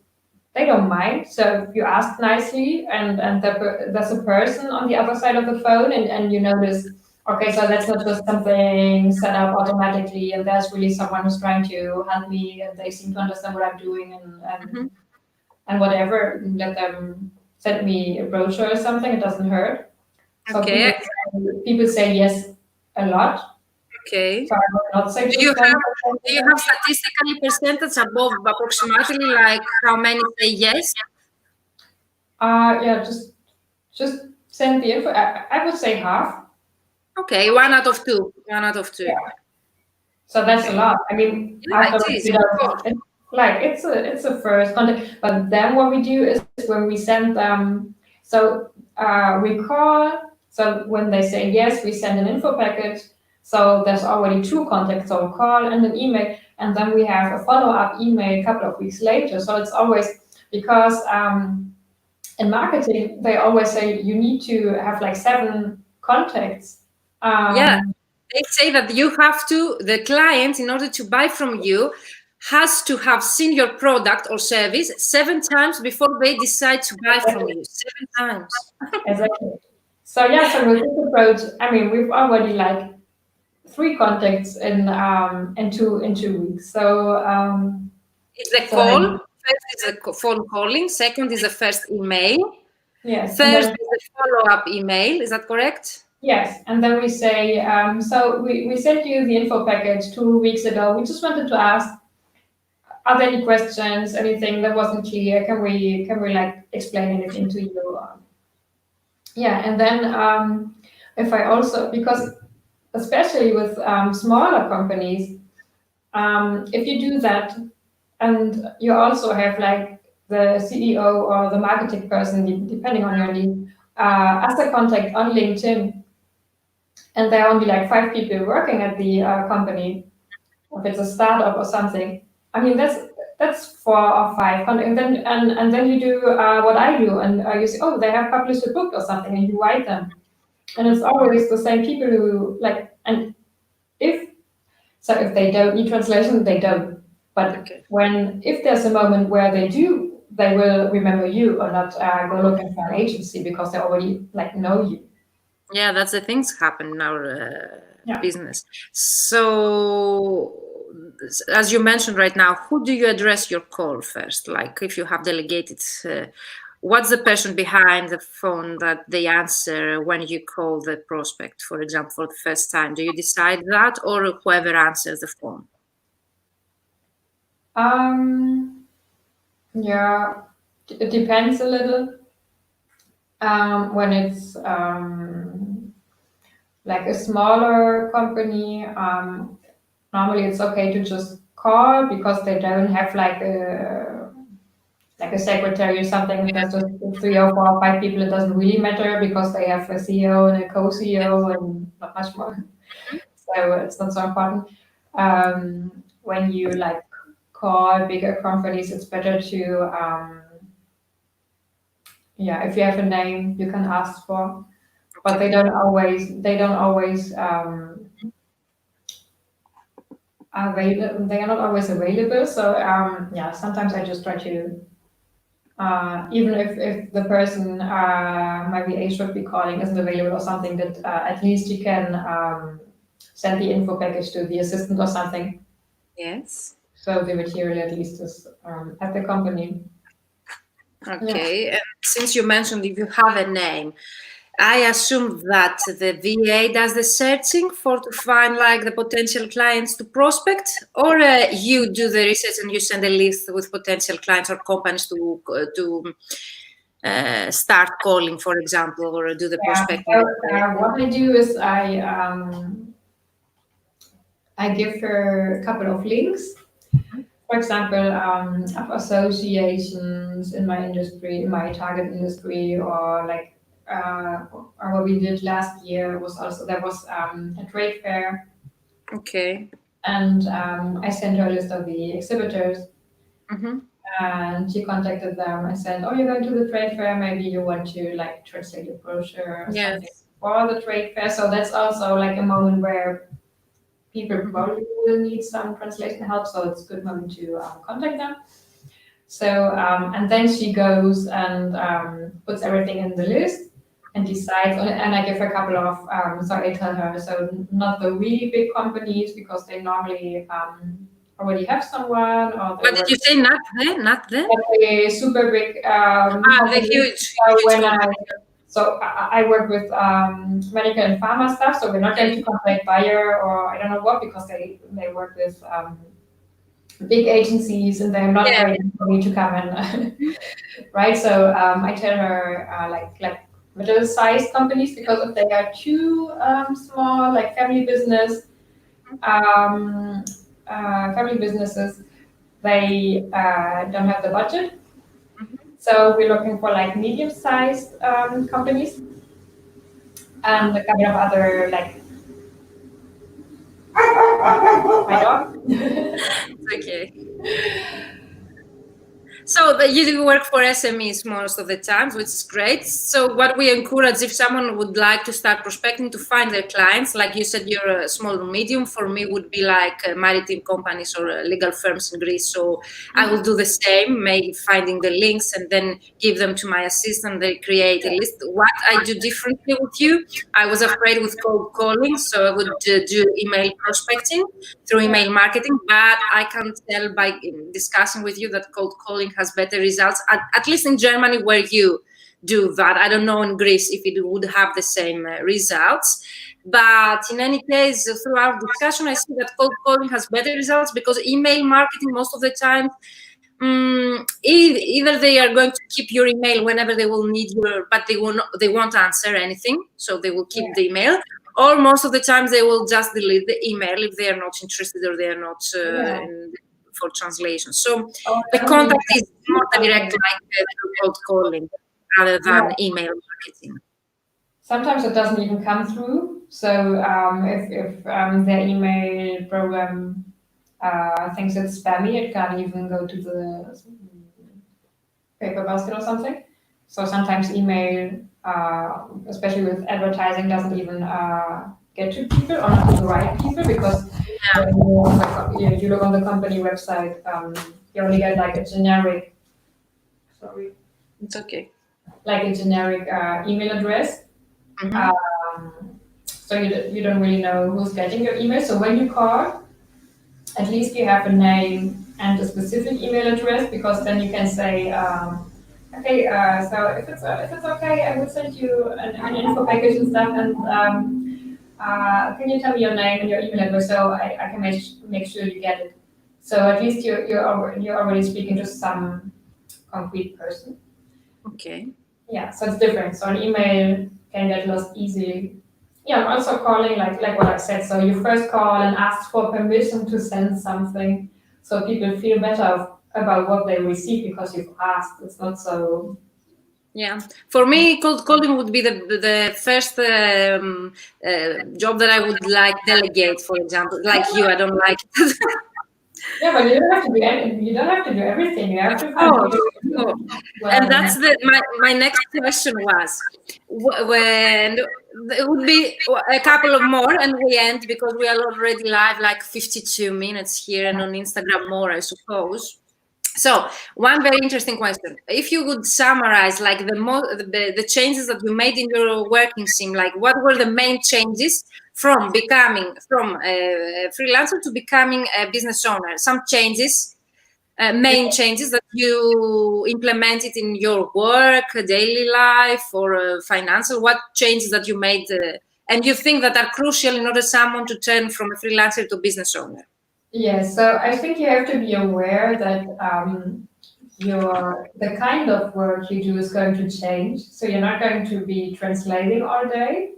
Speaker 2: they don't mind. So you ask nicely, and there's a person on the other side of the phone, and you notice, okay, so that's not just something set up automatically, and there's really someone who's trying to help me, and they seem to understand what I'm doing, and whatever. Let them send me a brochure or something. It doesn't hurt. So people say yes a lot.
Speaker 1: Okay.
Speaker 2: So I would not say
Speaker 1: do you have statistically percentage above approximately, like how many say yes?
Speaker 2: Yeah, just send the info. I would say half.
Speaker 1: Okay, 1 out of 2. 1 out of 2.
Speaker 2: Yeah. So that's a lot. I mean, like it's a first contact. But then what we do is when we send them, so we call. So when they say yes, we send an info package. So there's already two contacts, so a call and an email, and then we have a follow-up email a couple of weeks later. So it's always because in marketing they always say you need to have like 7 contacts.
Speaker 1: Yeah, they say that you have to, the client, in order to buy from you, has to have seen your product or service 7 times before they decide to buy from you. 7 times.
Speaker 2: Exactly. So yeah, so with this approach, I mean, we've already like 3 contacts in 2 weeks. So
Speaker 1: It's a call. First is a phone calling. Second is a first email.
Speaker 2: yes,
Speaker 1: Third is a follow-up email. Is that correct?
Speaker 2: yes, and then we say, so we sent you the info package 2 weeks ago. We just wanted to ask, are there any questions, anything that wasn't clear? Can we like explain anything to you? Yeah, and then if I also, because especially with smaller companies, if you do that and you also have like the CEO or the marketing person, depending on your need, as a contact on LinkedIn, and there are only like 5 people working at the company, if it's a startup or something, I mean that's 4 or 5 and then you do what I do, and you say, oh, they have published a book or something, and you write them, and it's always the same people who like, and if they don't need translation, they don't, but
Speaker 1: Okay.
Speaker 2: if there's a moment where they do, they will remember you, or not go looking for an agency because they already like know you.
Speaker 1: Yeah, that's the things happen in our
Speaker 2: Yeah.
Speaker 1: business. So, as you mentioned right now, who do you address your call first? Like, if you have delegated, what's the person behind the phone that they answer when you call the prospect, for example, for the first time? Do you decide that, or whoever answers the phone?
Speaker 2: Yeah, it depends a little. When it's like a smaller company, normally it's okay to just call because they don't have like a secretary or something. If there's just 3 or 4 or 5 people, it doesn't really matter because they have a CEO and a co-CEO and not much more. So it's not so important. When you like call bigger companies, it's better to if you have a name you can ask for, but they don't always available. They are not always available. So sometimes I just try to even if the person my VA should be calling isn't available or something, that at least you can send the info package to the assistant or something.
Speaker 1: Yes.
Speaker 2: So the material at least is at the company.
Speaker 1: Okay. And since you mentioned if you have a name, I assume that the VA does the searching to find like the potential clients to prospect, or you do the research and you send a list with potential clients or companies to start calling, for example, or do the prospecting.
Speaker 2: So, what I do is I give her a couple of links. For example, of associations in my industry, in my target industry, or like or what we did last year was also there was a trade fair.
Speaker 1: Okay.
Speaker 2: And I sent her a list of the exhibitors, and she contacted them and said, "Oh, you're going to the trade fair. Maybe you want to like translate your brochure or something for the trade fair." So that's also like a moment where people probably will need some translation help. So it's a good moment to contact them. So and then she goes and puts everything in the list and decides. And I give her a couple of so I tell her, so not the really big companies because they normally already have someone, or
Speaker 1: What did you say? Not there, not there.
Speaker 2: a super big
Speaker 1: The huge company.
Speaker 2: So I work with medical and pharma stuff, so we're not going to contact Bayer or I don't know what, because they work with big agencies and they're not ready for me to come in, right? So I tell her like middle-sized companies, because if they are too small, like family businesses, they don't have the budget. So we're looking for like medium-sized companies and a couple of other like my dog.
Speaker 1: Okay. So you do work for SMEs most of the times, which is great. So what we encourage, if someone would like to start prospecting to find their clients, like you said, you're a small or medium, for me would be like maritime companies or legal firms in Greece. So I will do the same, maybe finding the links and then give them to my assistant. They create a list. What I do differently with you, I was afraid with cold calling, so I would do email prospecting through email marketing, but I can tell by discussing with you that cold calling has better results, at least in Germany where you do that. I don't know in Greece if it would have the same results. But in any case, through our discussion, I see that cold calling has better results because email marketing most of the time, either they are going to keep your email whenever they will need your, but they won't answer anything, so they will keep the email, or most of the times they will just delete the email if they are not interested or they are not for translation. So the contact is more direct, like cold calling, rather than email marketing.
Speaker 2: Sometimes it doesn't even come through. So if their email program thinks it's spammy, it can't even go to the paper basket or something. So sometimes email, especially with advertising, doesn't even get to people or not to the right people, because when you look on the company website, you only get like a generic,
Speaker 1: it's okay,
Speaker 2: like a generic email address. So you don't really know who's getting your email. So when you call, at least you have a name and a specific email address, because then you can say, okay, so if it's okay, I will send you an info package and stuff, and can you tell me your name and your email address so I can make sure you get it. So at least you're already speaking to some concrete person.
Speaker 1: Okay.
Speaker 2: Yeah, so it's different. So an email can get lost easily. Yeah, I'm also calling like what I said. So you first call and ask for permission to send something, so people feel better about what they receive because you've asked. It's not so.
Speaker 1: Yeah, for me, cold calling would be the first job that I would like delegate. For example, like you, I don't like it.
Speaker 2: Yeah, but you don't have to do you don't have to do everything. You have to find
Speaker 1: people. And that's my next question was when it would be a couple of more and we end, because we are already live like 52 minutes here, and on Instagram more, I suppose. So one very interesting question: if you would summarize like the changes that you made in your working scene, like what were the main changes from becoming a freelancer to becoming a business owner? Some changes, main changes that you implemented in your work, daily life, or financial. What changes that you made, and you think that are crucial in order someone to turn from a freelancer to business owner?
Speaker 2: Yes, so I think you have to be aware that the kind of work you do is going to change. So you're not going to be translating all day.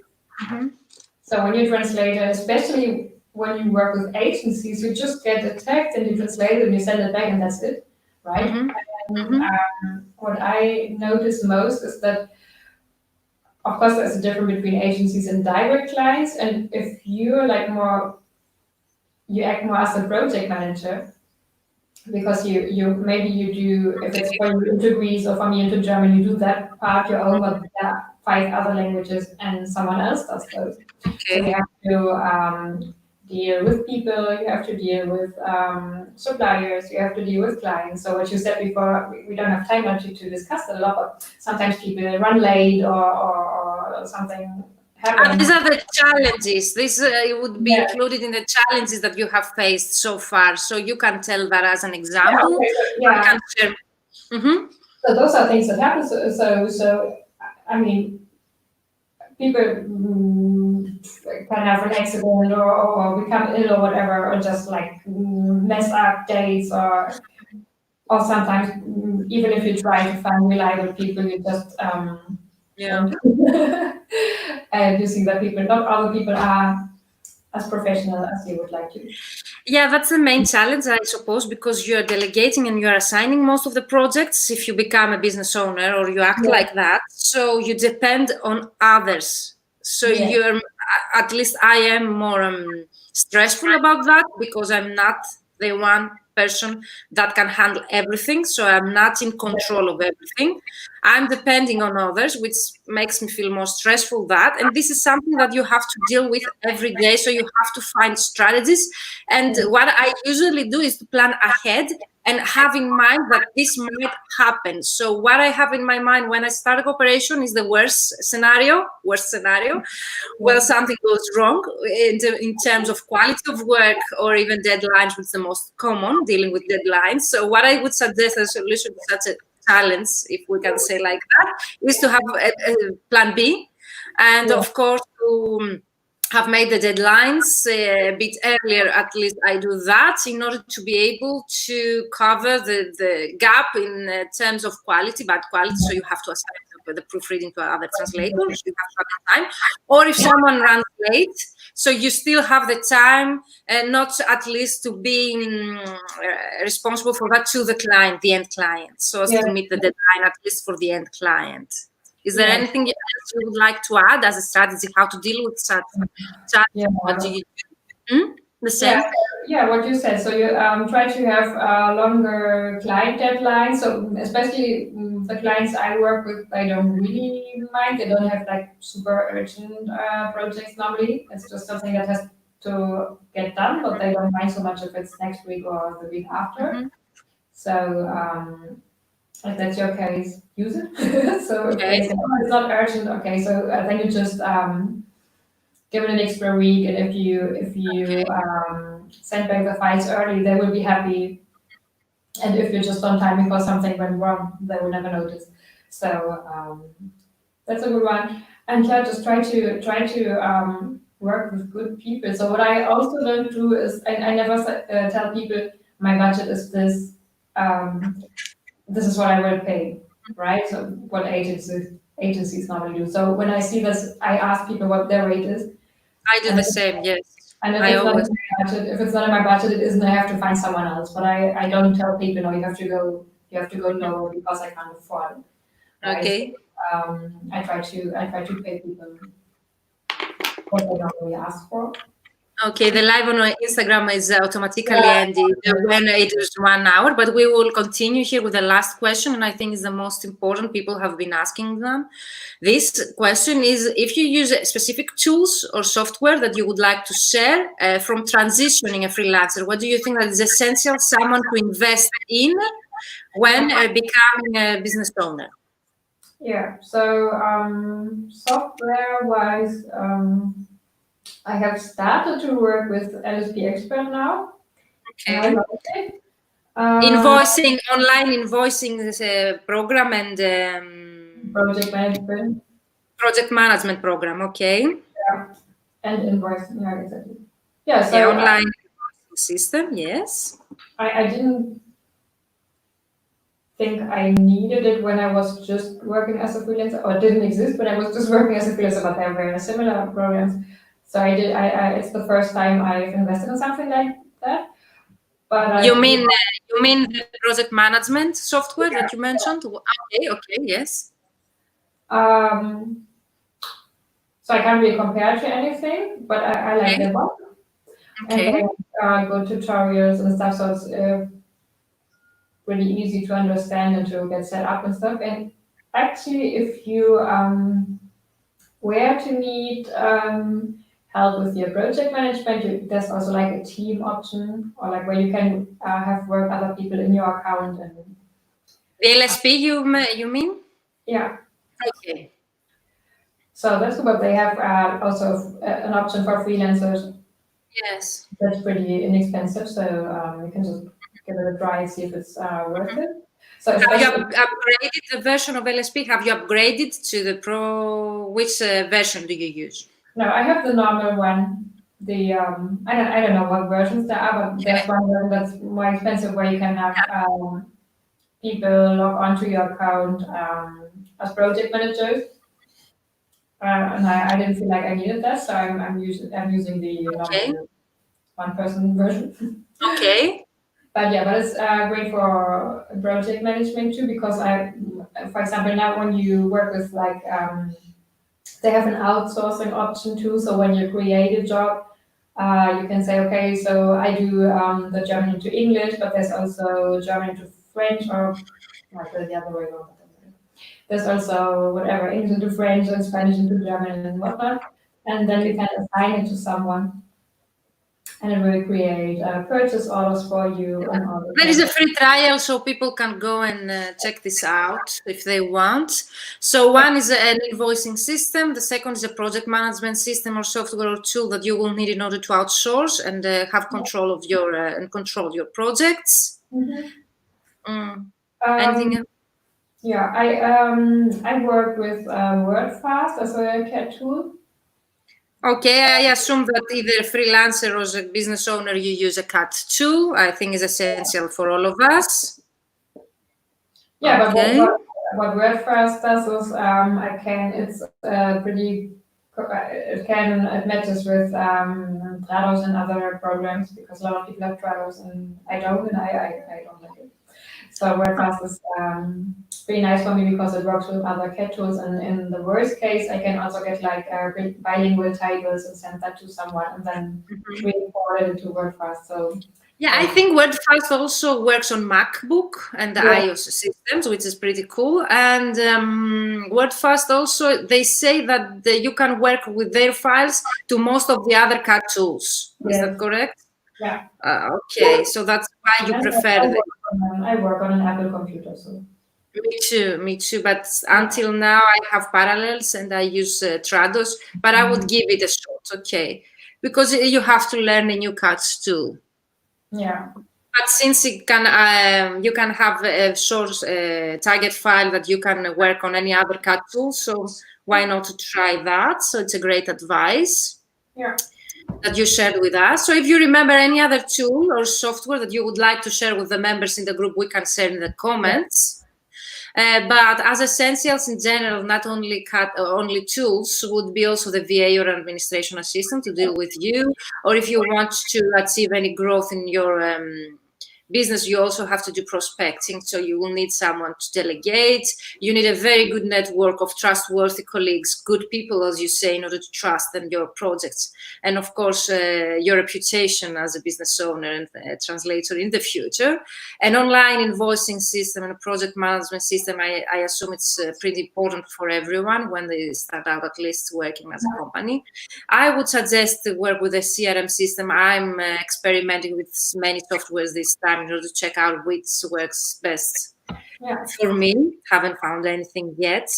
Speaker 2: So when you translate, especially when you work with agencies, you just get the text and you translate it and you send it back and that's it, right? And what I notice most is that, of course, there's a difference between agencies and direct clients. And if you're like you act more as a project manager, because you maybe you do, if it's for you into Greece or for me into Germany, you do that part your own, but there are 5 other languages and someone else does those. So you have to deal with people, you have to deal with suppliers, you have to deal with clients. So what you said before, we don't have time to discuss that a lot, but sometimes people run late or something.
Speaker 1: These are the challenges. This would be included in the challenges that you have faced so far. So you can tell that as an example.
Speaker 2: So those are things that happen. So I mean, people can have an accident or become ill or whatever, or just like mess up dates, or sometimes even if you try to find reliable people, you just and you see that not all the people are as professional as you would like to.
Speaker 1: Yeah, that's the main challenge, I suppose, because you're delegating and you're assigning most of the projects if you become a business owner or you act like that. So you depend on others. So you're, at least I am more stressful about that because I'm not the one person that can handle everything. So I'm not in control of everything. I'm depending on others, which makes me feel more stressful that. And this is something that you have to deal with every day. So you have to find strategies. And what I usually do is to plan ahead and have in mind that this might happen. So what I have in my mind when I start a cooperation is the worst scenario. Well, something goes wrong in terms of quality of work or even deadlines, which is the most common, dealing with deadlines. So what I would suggest as a solution to such a challenge, if we can say like that, is to have a plan B. And of course, to have made the deadlines a bit earlier, at least I do that in order to be able to cover the gap in terms of quality, bad quality. So you have to assign the proofreading to other translators, you have to have the time. Or if someone runs late, so you still have the time, not at least to be responsible for that to the client, the end client, so as to meet the deadline at least for the end client. Is there anything else you would like to add as a strategy, how to deal with such? What do you do? The same?
Speaker 2: Yeah, what you said. So you try to have longer client deadlines. So especially the clients I work with, they don't really mind. They don't have like super urgent projects normally. It's just something that has to get done, but they don't mind so much if it's next week or the week after. So if that's your case, use it. So if they say, oh, it's not urgent, okay, so then you just give it an extra week, and if you send back the files early, they will be happy. And if you're just on time because something went wrong, they will never notice. So that's a good one. And yeah, just try to work with good people. So what I also don't do is I never tell people my budget is this. This is what I will pay, right? So what agencies normally do. So when I see this, I ask people what their rate is.
Speaker 1: I do the same, yes.
Speaker 2: And if it's not in my budget, if it's not in my budget, it isn't. I have to find someone else. But I don't tell people, no, you have to go lower because I can't afford it. Right?
Speaker 1: Okay.
Speaker 2: So, I try to pay people what they normally ask for.
Speaker 1: Okay, the live on Instagram is automatically ended when it is 1 hour, but we will continue here with the last question, and I think it's the most important. People have been asking them. This question is, if you use specific tools or software that you would like to share from transitioning a freelancer, what do you think that is essential someone to invest in when becoming a business owner?
Speaker 2: Yeah, so software-wise, I have started to work with LSP Expert now.
Speaker 1: Okay.
Speaker 2: I love it.
Speaker 1: Invoicing, online invoicing is a program and project management program. Okay.
Speaker 2: Yeah, and invoicing. Yeah, exactly. Yeah, so
Speaker 1: online system. Yes.
Speaker 2: I didn't think I needed it when I was just working as a freelancer, or it didn't exist when I was just working as a freelancer, but they're very similar programs. So I did. it's the first time I've invested in something like that. But
Speaker 1: you mean the project management software that you mentioned? Okay, yes.
Speaker 2: So I can't really compare it to anything, but I like that one.
Speaker 1: Okay.
Speaker 2: And go tutorials and stuff, so it's really easy to understand and to get set up and stuff. And actually, if you were to need help with your project management, there's also like a team option, or like where you can have work other people in your account. And
Speaker 1: the LSP, you mean?
Speaker 2: Yeah.
Speaker 1: Okay.
Speaker 2: So that's what they have. Also an option for freelancers.
Speaker 1: Yes.
Speaker 2: That's pretty inexpensive, so you can just give it a try and see if it's worth it. So
Speaker 1: have you upgraded the version of LSP? Have you upgraded to the Pro? Which version do you use?
Speaker 2: No, I have the normal one. The I don't know what versions there are, but there's one version that's more expensive where you can have people log onto your account as project managers. and I didn't feel like I needed that, so I'm using the normal one-person version.
Speaker 1: Okay.
Speaker 2: But yeah, but it's great for project management too, because for example, now when you work with like, they have an outsourcing option too. So when you create a job, you can say, okay, so I do the German into English, but there's also German into French, or like the other way around. There's also whatever, English into French and Spanish into German and whatnot. And then you can assign it to someone, and it will create purchase orders for you and all.
Speaker 1: There is a free trial, so people can go and check this out if they want. So one is an invoicing system. The second is a project management system or software or tool that you will need in order to outsource and have control of your and control your projects. Anything else?
Speaker 2: Yeah, I work with WordFast as a CAD tool.
Speaker 1: Okay, I assume that either freelancer or as a business owner, you use a CAD tool. I think is essential for all of us.
Speaker 2: Yeah,
Speaker 1: okay.
Speaker 2: but what WordFast does is it matches with Trados and other programs, because a lot of people have Trados and I don't, and I don't like it. So WordFast is pretty nice for me because it works with other CAD tools, and in the worst case, I can also get like bilingual titles and send that to someone, and then re-import it into WordFast. So
Speaker 1: yeah, I think WordFast also works on MacBook and the iOS systems, which is pretty cool. And WordFast also, they say that you can work with their files to most of the other CAD tools. Is that correct?
Speaker 2: Yeah.
Speaker 1: Okay, so that's why you prefer them.
Speaker 2: I work on an Apple computer, so.
Speaker 1: Me too. But until now, I have Parallels and I use Trados, but I would give it a shot, okay? Because you have to learn a new CAD tool.
Speaker 2: Yeah.
Speaker 1: But since you can have a source target file that you can work on any other CAD tool, so why not try that? So it's a great advice that you shared with us. So if you remember any other tool or software that you would like to share with the members in the group, we can share in the comments. But as essentials in general, not only only tools, would be also the VA or administration assistant to deal with you. Or if you want to achieve any growth in your business, you also have to do prospecting. So you will need someone to delegate. You need a very good network of trustworthy colleagues, good people, as you say, in order to trust in your projects. And of course, your reputation as a business owner and translator in the future. An online invoicing system and a project management system, I assume it's pretty important for everyone when they start out, at least working as a company. I would suggest to work with a CRM system. I'm experimenting with many softwares this time in order to check out which works best for me. Haven't found anything yet,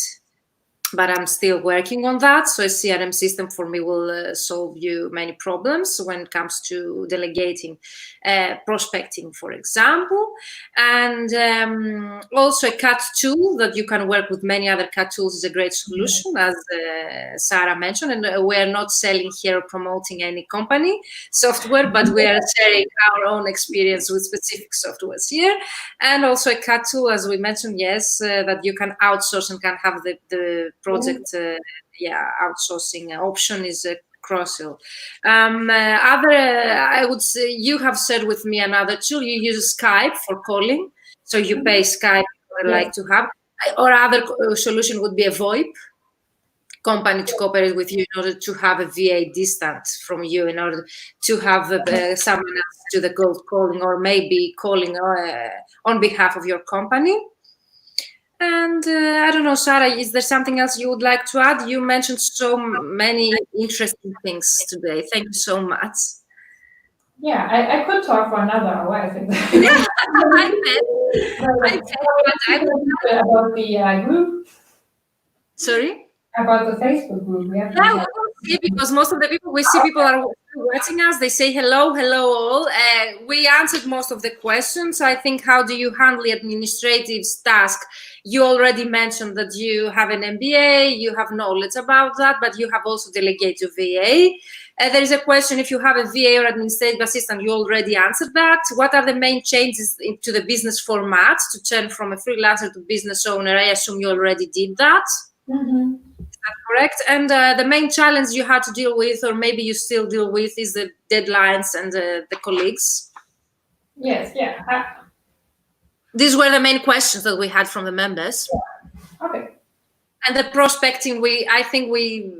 Speaker 1: but I'm still working on that. So a CRM system for me will solve you many problems when it comes to delegating, prospecting, for example. And also a CAD tool that you can work with many other CAD tools is a great solution, as Sarah mentioned. And we're not selling here or promoting any company software, but we are sharing our own experience with specific softwares here. And also a CAD tool, as we mentioned, yes, that you can outsource and can have the project outsourcing option is crucial. I would say you have shared with me another tool. You use Skype for calling, so you pay Skype. I like to have, or other solution would be a VoIP company to cooperate with you in order to have a VA distant from you, in order to have someone else do the cold calling, or maybe calling on behalf of your company. And I don't know, Sarah, is there something else you would like to add? You mentioned so many interesting things today. Thank you so much.
Speaker 2: Yeah, I could talk for another hour, I think.
Speaker 1: Yeah, I bet.
Speaker 2: About the group.
Speaker 1: Sorry?
Speaker 2: About the Facebook group.
Speaker 1: Because most of the people, we see people are watching us, they say hello all. We answered most of the questions. I think, how do you handle the administrative task? You already mentioned that you have an MBA, you have knowledge about that, but you have also delegated to VA. There is a question, if you have a VA or administrative assistant, you already answered that. What are the main changes to the business format to turn from a freelancer to business owner? I assume you already did that. Is that correct. And the main challenge you had to deal with, or maybe you still deal with, is the deadlines and the colleagues.
Speaker 2: Yes, yeah.
Speaker 1: These were the main questions that we had from the members.
Speaker 2: Yeah. Okay.
Speaker 1: And the prospecting, I think we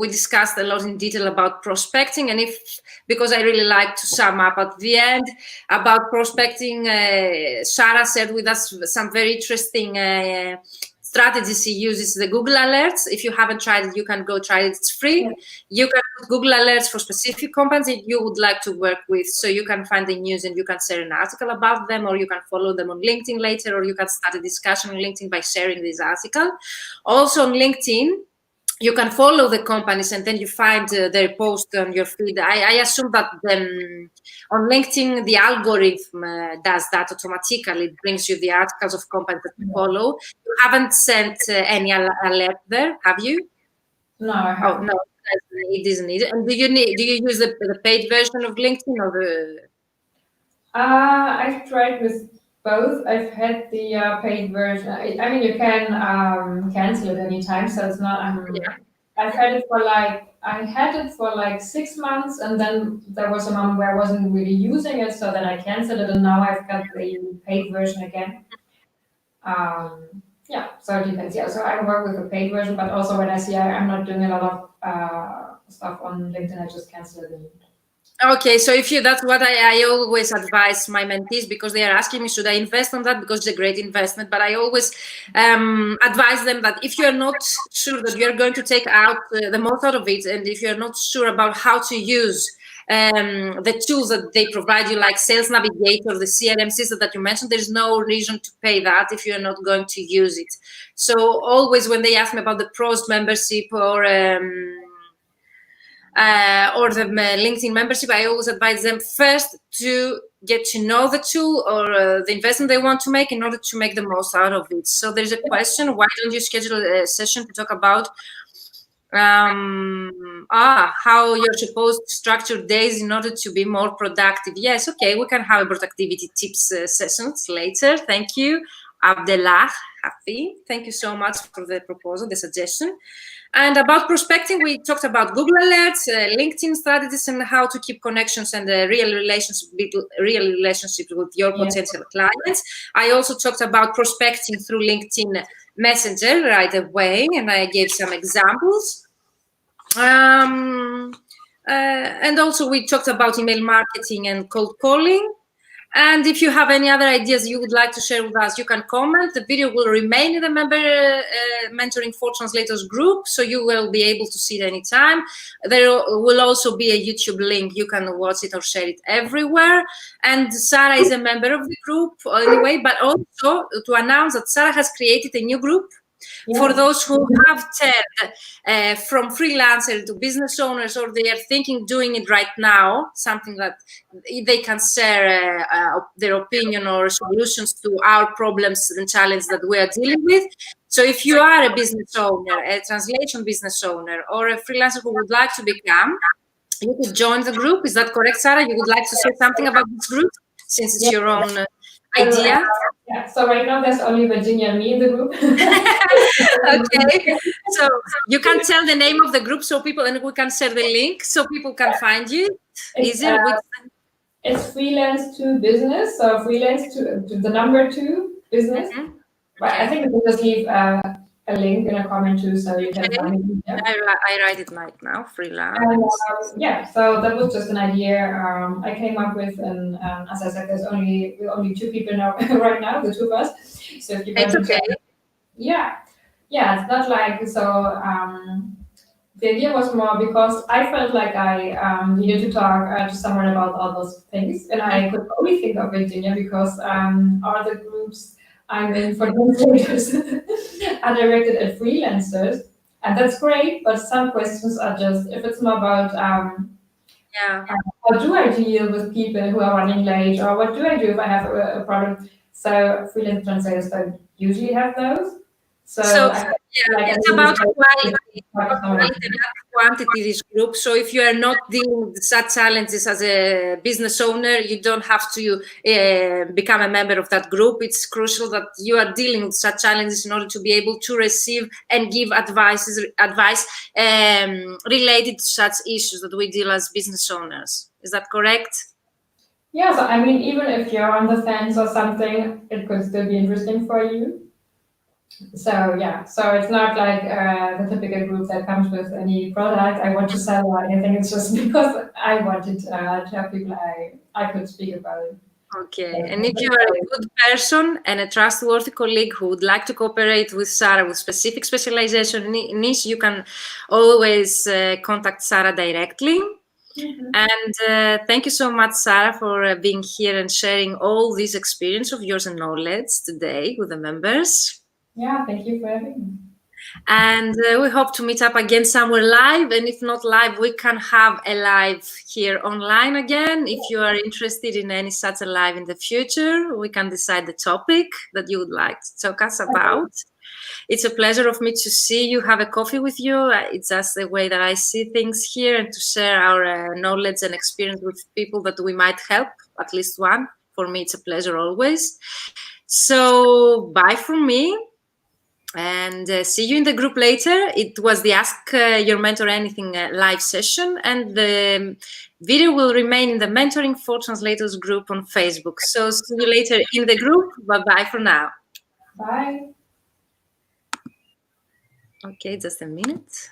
Speaker 1: discussed a lot in detail about prospecting, and because I really like to sum up at the end about prospecting, Sarah shared with us some very interesting strategies she uses. The Google Alerts. If you haven't tried it, you can go try it. It's free. Yeah. You can put Google Alerts for specific companies that you would like to work with, so you can find the news and you can share an article about them, or you can follow them on LinkedIn later, or you can start a discussion on LinkedIn by sharing this article. Also on LinkedIn, you can follow the companies and then you find their post on your feed. I assume that on LinkedIn, the algorithm does that automatically. It brings you the articles of companies that you follow. You haven't sent any alert there, have you?
Speaker 2: No, I haven't.
Speaker 1: Oh, no, it isn't needed. And do you use the paid version of LinkedIn or the?
Speaker 2: I've tried with both. I've had the paid version. I mean, you can cancel it anytime, so it's not.
Speaker 1: Yeah.
Speaker 2: I've had it for I had it for like 6 months, and then there was a moment where I wasn't really using it, so then I canceled it, and now I've got the paid version again. Yeah, so it depends. Yeah, so I work with a paid version, but also when I see I'm not doing a lot of stuff on LinkedIn, I just cancel it.
Speaker 1: Okay, so that's what I always advise my mentees, because they are asking me, should I invest on that, because it's a great investment. But I always advise them that if you're not sure that you're going to take out the most out of it, and if you're not sure about how to use the tools that they provide you, like Sales Navigator, the CRM system that you mentioned, there's no reason to pay that if you're not going to use it. So always when they ask me about the pros membership or the LinkedIn membership, I always advise them first to get to know the tool or the investment they want to make in order to make the most out of it. So there's a question: why don't you schedule a session to talk about how you're supposed to structure days in order to be more productive? Yes, okay, we can have a productivity tips sessions later. Thank you, Abdellah Hafi. Thank you so much for the proposal, the suggestion. And about prospecting, we talked about Google Alerts, LinkedIn strategies, and how to keep connections and real relationships with your potential clients. I also talked about prospecting through LinkedIn Messenger right away, and I gave some examples. And also we talked about email marketing and cold calling. And if you have any other ideas you would like to share with us, you can comment. The video will remain in the member Mentoring for Translators group, so you will be able to see it anytime. There will also be a YouTube link. You can watch it or share it everywhere. And Sarah is a member of the group anyway, but also to announce that Sarah has created a new group. Yeah. For those who have turned from freelancer to business owners, or they are thinking doing it right now, something that they can share their opinion or solutions to our problems and challenges that we are dealing with. So if you are a business owner, a translation business owner, or a freelancer who would like to become, you could join the group. Is that correct, Sarah? You would like to say something about this group, since it's your own idea?
Speaker 2: Yeah, so right now there's only Virginia and me in the group.
Speaker 1: Okay, so you can tell the name of the group so people, and we can share the link so people can find you easier.
Speaker 2: It's Freelance to Business, so Freelance to the number 2 business. Mm-hmm. But I think we can just leave a link in a comment too, so you can find it. Yeah.
Speaker 1: I write it right now, freelance.
Speaker 2: And, yeah, so that was just an idea I came up with, and as I said, we're only 2 people now right now, the 2 of us. So if you
Speaker 1: it's okay.
Speaker 2: Yeah, it's not like so. The idea was more because I felt like I needed to talk to someone about all those things, and I could only think of Virginia because all the groups I'm in for translators are directed at freelancers, and that's great. But some questions are just, if it's more about how do I deal with people who are running late, or what do I do if I have a problem? So freelance translators don't usually have those. So
Speaker 1: Yeah,
Speaker 2: like
Speaker 1: it's about quality, not quality, not quantity, this group. So if you are not dealing with such challenges as a business owner, you don't have to become a member of that group. It's crucial that you are dealing with such challenges in order to be able to receive and give advice related to such issues that we deal as business owners. Is that correct?
Speaker 2: Yeah, so I mean, even if you're on the fence or something, it could still be interesting for you. So yeah, so it's not like the typical group that comes with any product I want to sell or anything. It's just because I wanted to have people I could speak about it.
Speaker 1: Okay, and if you are a good person and a trustworthy colleague who would like to cooperate with Sarah with specific specialization niche, you can always contact Sarah directly.
Speaker 2: Mhm.
Speaker 1: And thank you so much, Sarah, for being here and sharing all this experience of yours and knowledge today with the members.
Speaker 2: Yeah, thank you for having me.
Speaker 1: And we hope to meet up again somewhere live. And if not live, we can have a live here online again. If you are interested in any such a live in the future, we can decide the topic that you would like to talk us about. It's a pleasure of me to see you, have a coffee with you. It's just the way that I see things here, and to share our knowledge and experience with people that we might help, at least one. For me, it's a pleasure always. So bye from me. And see you in the group later. It was the Ask Your Mentor Anything live session, and the video will remain in the Mentoring for Translators group on Facebook. So see you later in the group. Bye-bye for now.
Speaker 2: Bye.
Speaker 1: Okay, just a minute.